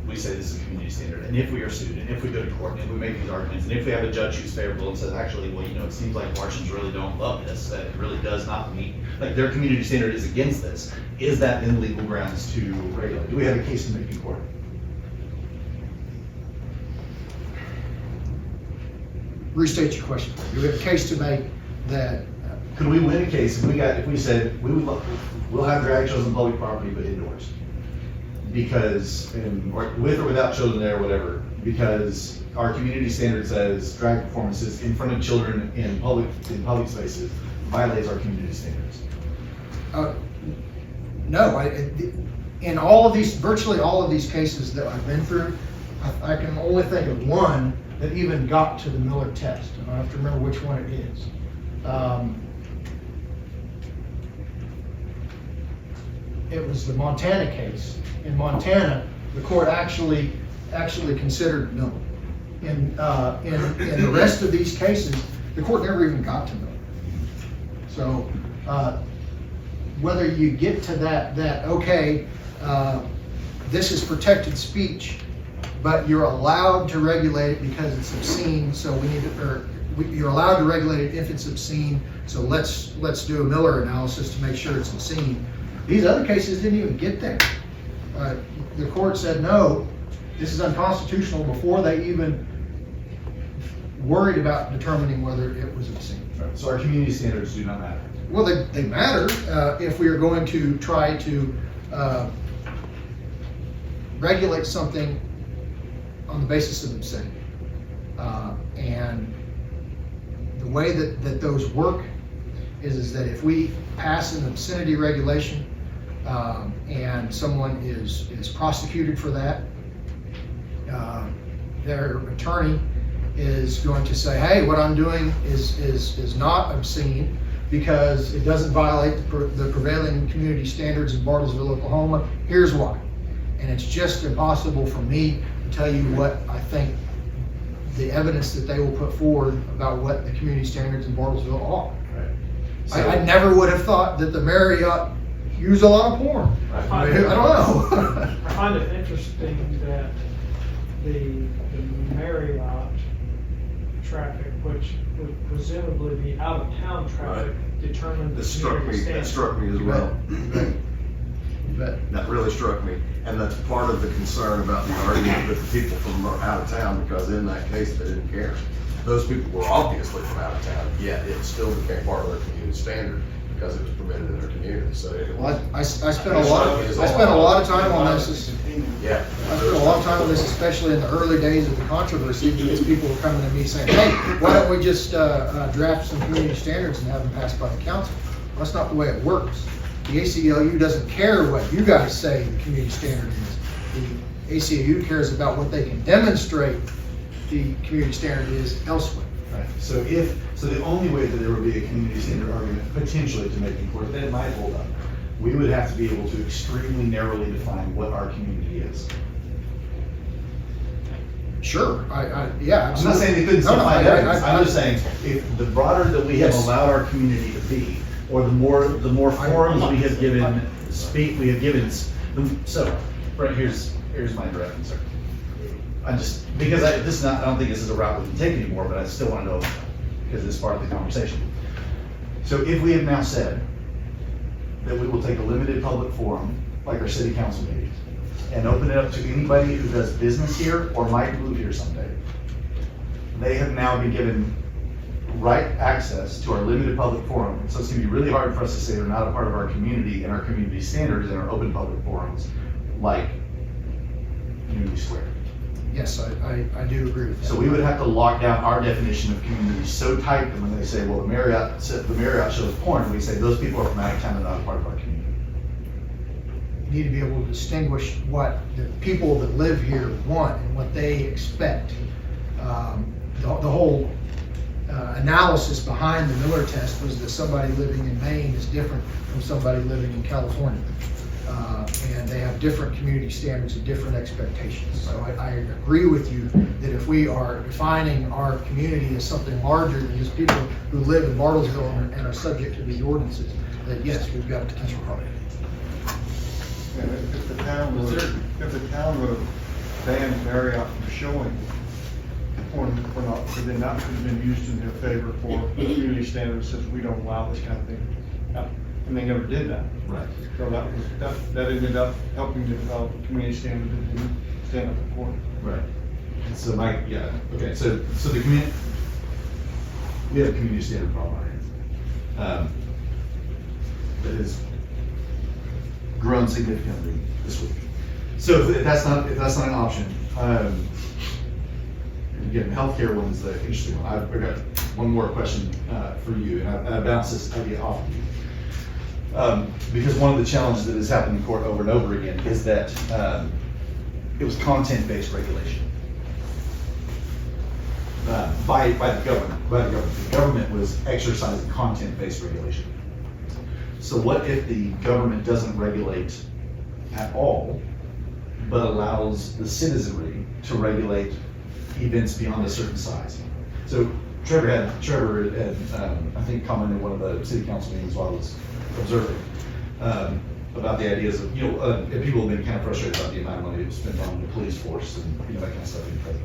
we say this is a community standard, and if we are sued, and if we go to court, and if we make these arguments, and if we have a judge who's favorable and says, actually, well, it seems like Martians really don't love this, that it really does not meet, like their community standard is against this, is that then legal grounds to regulate? Do we have a case to make in court? Restate your question. Do we have a case to make that? Could we win a case if we said, we'll have drag shows on public property, but indoors? Because, or with or without children there, whatever, because our community standard says drag performances in front of children in public spaces violates our community standards. No, in all of these, virtually all of these cases that I've been through, I can only think of one that even got to the Miller test, and I have to remember which one it is. It was the Montana case. In Montana, the court actually considered Miller. In the rest of these cases, the court never even got to Miller. So whether you get to that okay, this is protected speech, but you're allowed to regulate it because it's obscene, so we need to, or you're allowed to regulate it if it's obscene, so let's do a Miller analysis to make sure it's obscene. These other cases didn't even get there. The court said, no, this is unconstitutional before they even worried about determining whether it was obscene. Right. So our community standards do not matter. Well, they matter if we are going to try to regulate something on the basis of obscenity. And the way that those work is that if we pass an obscenity regulation and someone is prosecuted for that, their attorney is going to say, hey, what I'm doing is not obscene because it doesn't violate the prevailing community standards in Bartlesville, Oklahoma. Here's why. And it's just impossible for me to tell you what I think the evidence that they will put forward about what the community standards in Bartlesville are. Right. So, I never would have thought that the Marriott use a lot of porn. Right. I don't know. I find it interesting that the Marriott traffic, which would presumably be out-of-town traffic, determined the community standard. That struck me as well. But That really struck me, and that's part of the concern about the argument with the people from out of town, because in that case, they didn't care. Those people were obviously from out of town, yet it still became part of their community standard because it was permitted in their community, so. well, I spent a lot of time on this. Yeah. I spent a lot of time on this, especially in the early days of the controversy, because people were coming to me saying, hey, why don't we just draft some community standards and have them passed by the council? Well, that's not the way it works. The ACLU doesn't care what you guys say the community standard is. The ACLU cares about what they can demonstrate the community standard is elsewhere. right. So the only way that there would be a community standard argument potentially to make in court that it might hold up we would have to be able to extremely narrowly define what our community is. Sure, yeah. I'm not saying they couldn't No, no, define evidence, I'm just I- saying, if the broader that we have Yes. allowed our community to be, or the more forums we have given so, right, here's my direct concern. I don't think this is a route we can take anymore, but I still wanna know, because it's part of the conversation. So if we have now said that we will take a limited public forum, like our city council meetings, and open it up to anybody who does business here or might move here someday, they have now been given right access to our limited public forum. So it's gonna be really hard for us to say they're not a part of our community and our community standards and our open public forums, like Community Square. Yes, I do agree with that. So we would have to lock down our definition of community so tight that when they say, well, the Marriott shows porn, we say those people are from out of town and not a part of our community. You need to be able to distinguish what the people that live here want and what they expect. The whole analysis behind the Miller test was that somebody living in Maine is different from somebody living in California. And they have different community standards and different expectations. So I agree with you that if we are defining our community as something larger than just people who live in Bartlesville and are subject to these ordinances, that yes, we've got a potential problem. And if the town would ban Marriott from showing porn, then that could have been used in their favor for community standards, says we don't allow this kind of thing. And they never did that. Right. So that ended up helping to develop a community standard that didn't stand up in court. Right. So so the community, we have a community standard problem on our hands. That has grown significantly this week. So if that's not an option, again, healthcare one's the interesting one. I've got one more question for you, and I bounce this idea off of you. Because one of the challenges that has happened in court over and over again is that it was content-based regulation by the government. The government was exercising content-based regulation. So what if the government doesn't regulate at all, but allows the citizenry to regulate events beyond a certain size? So Trevor had I think commented in one of the city council meetings while I was observing about the ideas of, and people have been kind of frustrated about the amount of money that was spent on the police force and that kind of stuff in present.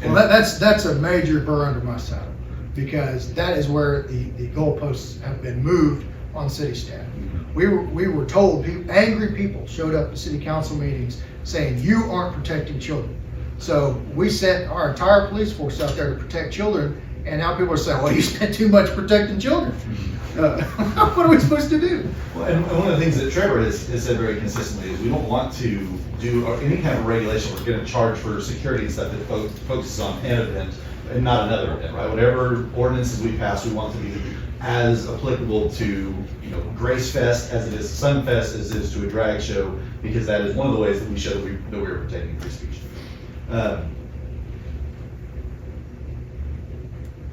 Well, that's a major burr under my saddle, because that is where the goalposts have been moved on city staff. We were told, angry people showed up at city council meetings saying, you aren't protecting children. So we sent our entire police force out there to protect children, and now people are saying, well, you spent too much protecting children. What are we supposed to do? Well, and one of the things that Trevor has said very consistently is we don't want to do any kind of regulation. We're going to charge for security and stuff that focuses on an event and not another event, right? Whatever ordinances we pass, we want to be as applicable to, Grace Fest as it is Sun Fest as it is to a drag show, because that is one of the ways that we show that we're protecting free speech.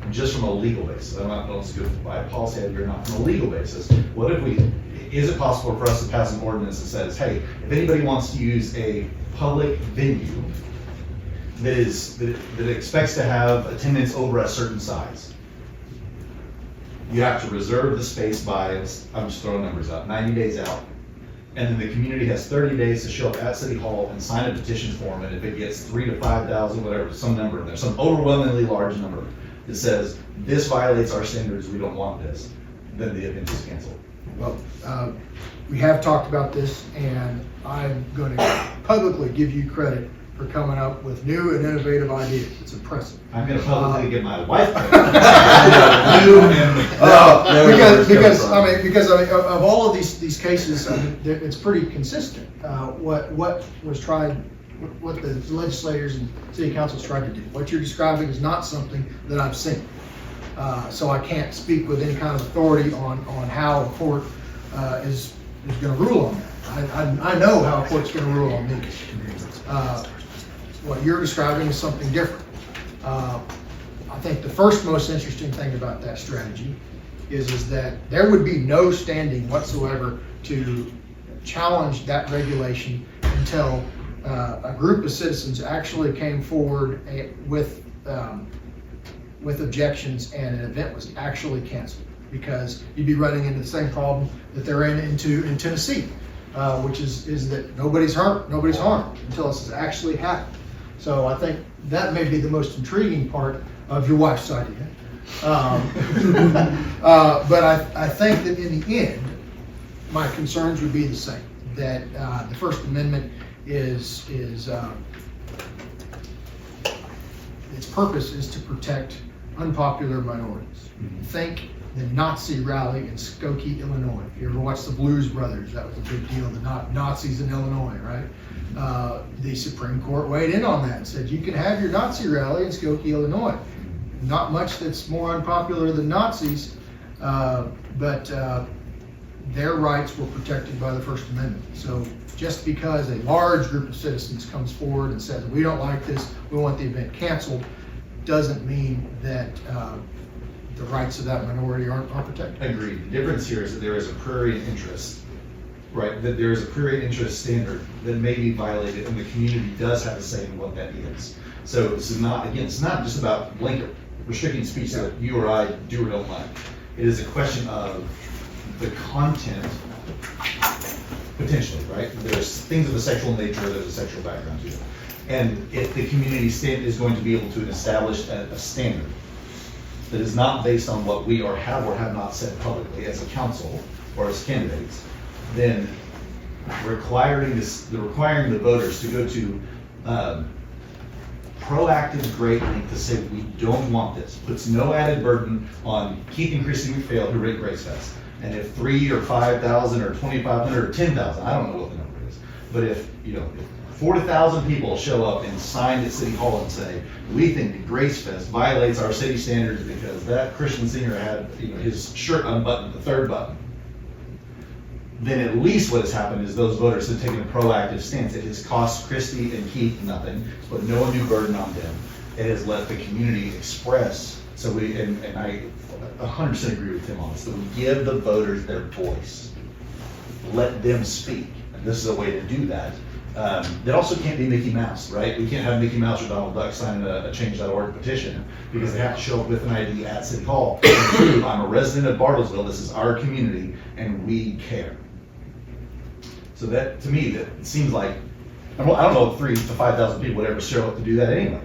Just from a legal basis, I'm not going to go by policy or not, from a legal basis, is it possible for us to pass an ordinance that says, hey, if anybody wants to use a public venue that expects to have attendance over a certain size, you have to reserve the space by, I'm just throwing numbers out, 90 days out. And then the community has 30 days to show up at City Hall and sign a petition form, and if it gets 3,000 to 5,000, whatever, some number, there's some overwhelmingly large number that says, this violates our standards, we don't want this, then the event is canceled. Well, we have talked about this, and I'm going to publicly give you credit for coming up with new and innovative ideas. It's impressive. I'm going to publicly get my wife credit. Because of all of these cases, it's pretty consistent. What was tried, what the legislators and city councils tried to do. What you're describing is not something that I've seen. So I can't speak with any kind of authority on how a court is going to rule on that. I know how a court's going to rule on these. What you're describing is something different. I think the first most interesting thing about that strategy is that there would be no standing whatsoever to challenge that regulation until a group of citizens actually came forward with objections and an event was actually canceled. Because you'd be running into the same problem that they're in Tennessee, which is that nobody's hurt, nobody's harmed until this has actually happened. So I think that may be the most intriguing part of your wife's idea. But I think that in the end, my concerns would be the same. That the First Amendment is its purpose is to protect unpopular minorities. Think the Nazi rally in Skokie, Illinois. If you ever watched the Blues Brothers, that was a big deal. The Nazis in Illinois, right? The Supreme Court weighed in on that and said you can have your Nazi rally in Skokie, Illinois. Not much that's more unpopular than Nazis, but their rights were protected by the First Amendment. So just because a large group of citizens comes forward and says we don't like this, we want the event canceled, doesn't mean that the rights of that minority aren't protected. Agreed. The difference here is that there is a prurient interest, right? That there is a prurient interest standard that may be violated, and the community does have a say in what that is. So it's not, again, it's not just about blanket restricting speech that you or I do or don't like. It is a question of the content, potentially, right? There's things of a sexual nature, there's a sexual background to it. And if the community is going to be able to establish a standard that is not based on what we or have not said publicly as a council or as candidates, then requiring the voters to go to proactive great length to say we don't want this puts no added burden on Keith and Christy McPhail who ran Grace Fest. And if 3,000 or 5,000 or 2,500 or 10,000, I don't know what the number is, but if 40,000 people show up and sign at City Hall and say, we think that Grace Fest violates our city standards because that Christian singer had his shirt unbuttoned, the third button, then at least what has happened is those voters have taken a proactive stance. It has cost Christy and Keith nothing, but no undue burden on them. It has let the community express. So and I 100% agree with Tim on this, that we give the voters their voice. Let them speak. And this is a way to do that. That also can't be Mickey Mouse, right? We can't have Mickey Mouse or Donald Duck sign a change.org petition because they have to show up with an ID at City Hall and prove I'm a resident of Bartlesville, this is our community, and we care. So that, to me, that seems like, I don't know if 3,000 to 5,000 people would ever show up to do that anyway.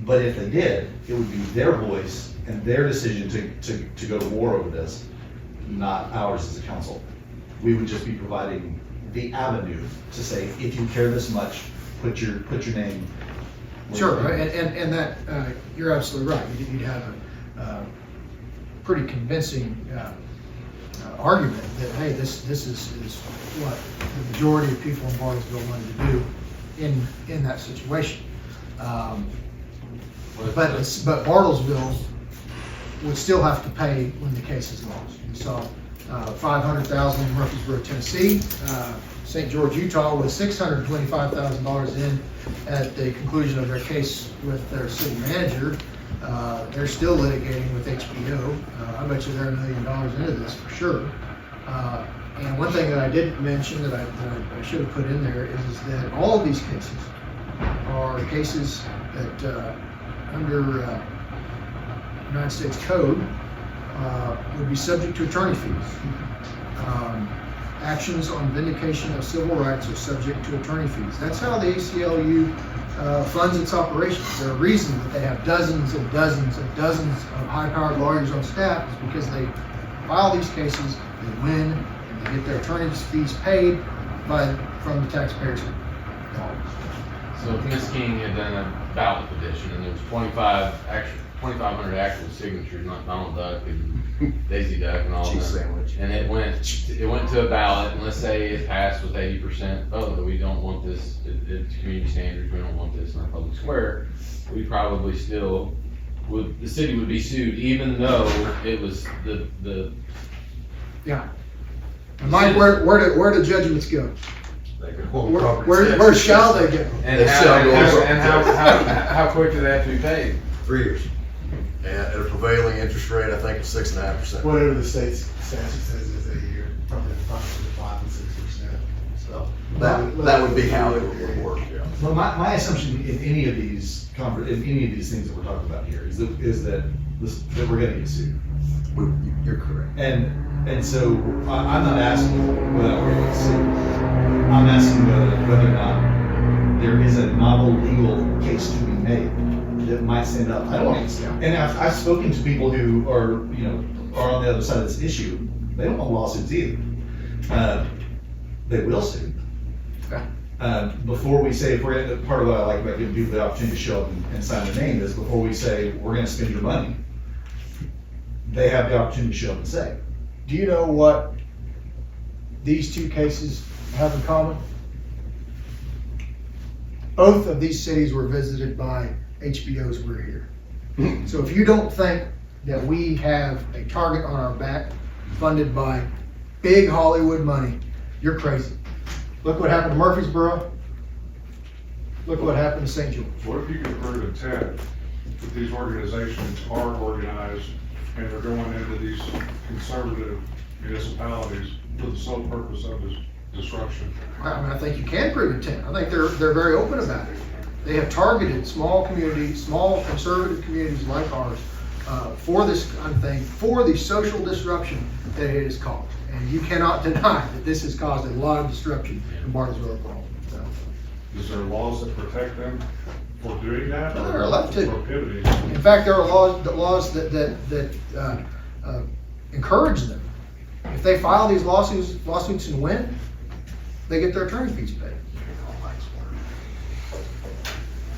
But if they did, it would be their voice and their decision to go to war over this, not ours as a council. We would just be providing the avenue to say, if you care this much, put your name. Sure, and that you're absolutely right. You'd have a pretty convincing argument that hey, this is what the majority of people in Bartlesville wanted to do in that situation. But Bartlesville would still have to pay when the case is lost. We saw $500,000 in Murfreesboro, Tennessee. St. George, Utah was $625,000 in at the conclusion of their case with their city manager. They're still litigating with HBO. I bet you they're $1 million into this for sure. And one thing that I didn't mention that I should have put in there is that all of these cases are cases that under United States Code would be subject to attorney fees. Actions on vindication of civil rights are subject to attorney fees. That's how the ACLU funds its operations. There are reasons that they have dozens and dozens and dozens of high-powered lawyers on staff is because they file these cases, they win, and they get their attorney's fees paid from the taxpayers' dollars. So if Ms. King had done a ballot petition and there was 2,500 actual signatures, not Donald Duck and Daisy Duck and all Cheese that. sandwich. And it went to a ballot, and let's say it passed with 80%, oh, we don't want this, it's community standards, we don't want this in our public square, we probably still the city would be sued, even though it was the. Yeah. And Mike, where do judgments go? They could Where shall they go? And how quick do they have to be paid? 3 years. And at a prevailing interest rate, I think, of 6.5%. Whatever the state statute says is a year, probably approximately 5 and 6%. So that would be how it would work, yeah. Well, my assumption in any of these things that we're talking about here is that we're gonna get sued. You're correct. And so I'm not asking whether we're going to sue. I'm asking whether or not there is a novel legal case to be made that might stand up. I don't know. And I've spoken to people who are on the other side of this issue. They don't want lawsuits either. They will sue. Before we say, part of what I like about giving people the opportunity to show up and sign their name is before we say, we're gonna spend your money, they have the opportunity to show up and say. Do you know what these two cases have in common? Both of these cities were visited by HBOs who were here. So if you don't think that we have a target on our back funded by big Hollywood money, you're crazy. Look what happened to Murfreesboro. Look what happened to St. George. What if you could prove intent that these organizations are organized and they're going into these conservative municipalities for the sole purpose of disruption? I think you can prove intent. I think they're very open about it. They have targeted small communities, small conservative communities like ours, for this kind of thing, for the social disruption that it has caused. And you cannot deny that this has caused a lot of disruption in Bartlesville, Oklahoma. So, Is there laws that protect them for doing that? No, they're allowed to. Prohibiting? in fact, there are laws that encourage them. If they file these lawsuits and win, they get their attorney fees paid.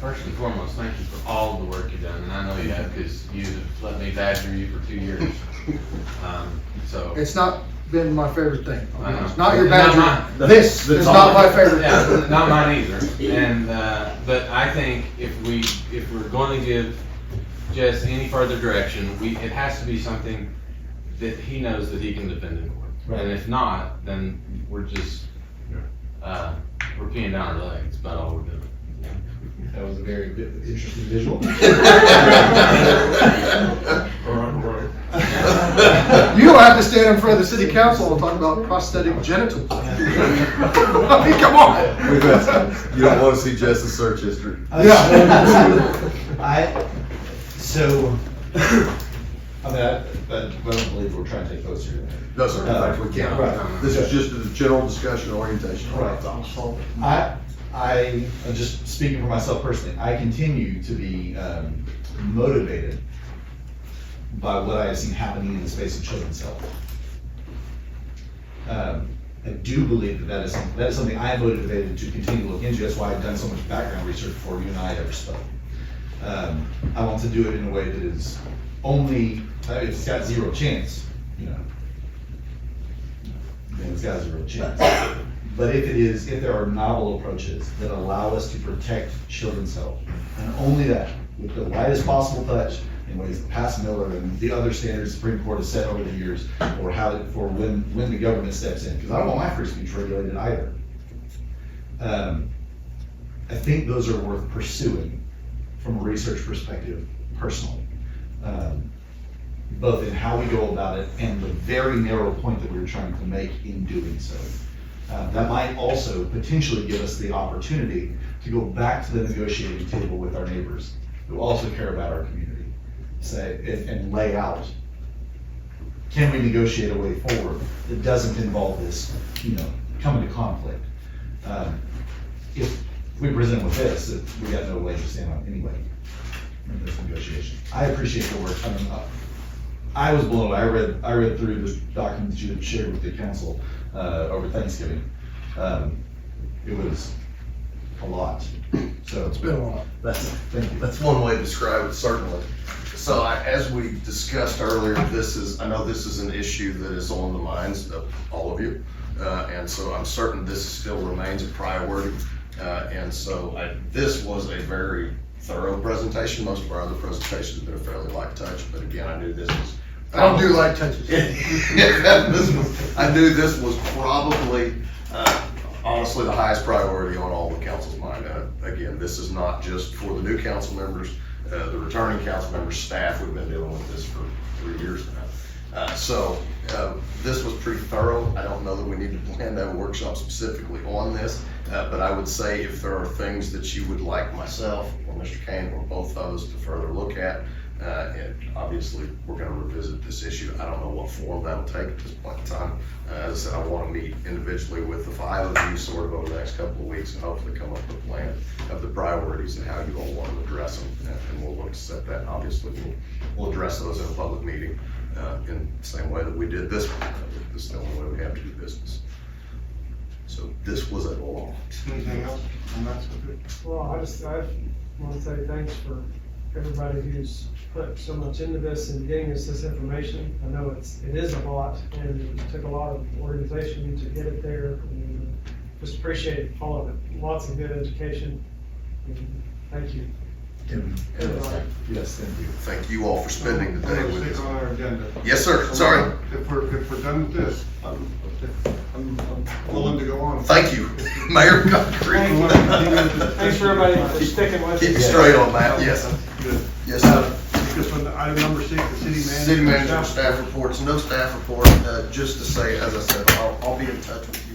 First and foremost, thank you for all of the work you've done, and I know you have, because you've let me badger you for 2 years. So. It's not been my favorite thing. I'll be I know. honest. Not your Not badger. mine. This is not my favorite Yeah, thing. not mine either. And, but I think if we're going to give Jess any further direction, it has to be something that he knows that he can defend in court. Right. And if not, then we're just, we're peeing down our legs. That's about all we're doing. That was a very interesting visual. You don't have to stand in front of the city council and talk about prosthetic genitals. I mean, come on. You don't want to see Jess's search history. I don't believe we're trying to take those here. No, sir, in fact, we can't. Right. This is just a general discussion orientation. Right. I just speaking for myself personally, I continue to be motivated by what I have seen happening in the space of children's health. I do believe that is something I am motivated to continue to look into. That's why I've done so much background research before you and I ever spoke. I want to do it in a way that is only, if it's got zero chance, then it's got zero chance. But if there are novel approaches that allow us to protect children's health, and only that, with the lightest possible touch, in ways that pass Miller and the other standards the Supreme Court has set over the years, or for when the government steps in, because I don't want my free speech regulated either. I think those are worth pursuing from a research perspective, personally. Both in how we go about it and the very narrow point that we were trying to make in doing so. That might also potentially give us the opportunity to go back to the negotiating table with our neighbors who also care about our community, and lay out, can we negotiate a way forward that doesn't involve this, coming to conflict? If we present with this, that we got no leg to stand on anyway in this negotiation. I appreciate the work. I was blown away. I read through the document that you had shared with the council over Thanksgiving. It was a lot. So It's been a while. That's one way to describe it, certainly. So as we discussed earlier, I know this is an issue that is on the minds of all of you. And so I'm certain this still remains a priority. And so this was a very thorough presentation. Most of our other presentations have been a fairly light touch, but again, I knew this was. I don't do light touches. I knew this was probably, honestly, the highest priority on all the council's mind. Again, this is not just for the new council members, the returning council members, staff. We've been dealing with this 3 years now. This was pretty thorough. I don't know that we need to plan that workshop specifically on this, but I would say if there are things that you would like myself or Mr. Kane or both of us to further look at, and obviously we're gonna revisit this issue. I don't know what form that'll take at this point in time. As I said, I wanna meet individually with the 5 of you sort of over the next couple of weeks and hopefully come up with a plan of the priorities and how you all want to address them. And we'll look to set that. Obviously, we'll address those in a public meeting in the same way that we did this one. This is the only way we have to do business. So this was a lot. Anything else on that subject? Well, I want to say thanks for everybody who's put so much into this and getting us this information. I know it is a lot, and it took a lot of organization to get it there. And just appreciate all of it. Lots of good education. And thank you. Yes, thank you. Thank you all for spending the day with Stick us. on our agenda. Yes, sir. Sorry. If we're done with this, I'm willing to go on. Thank you, Mayor Concrete. Thanks for everybody for sticking with Keep me us. straight on that, yes. Good. Yes, sir. Because when item number 6, the City manager staff reports, no staff report, just to say, as I said, I'll be in touch with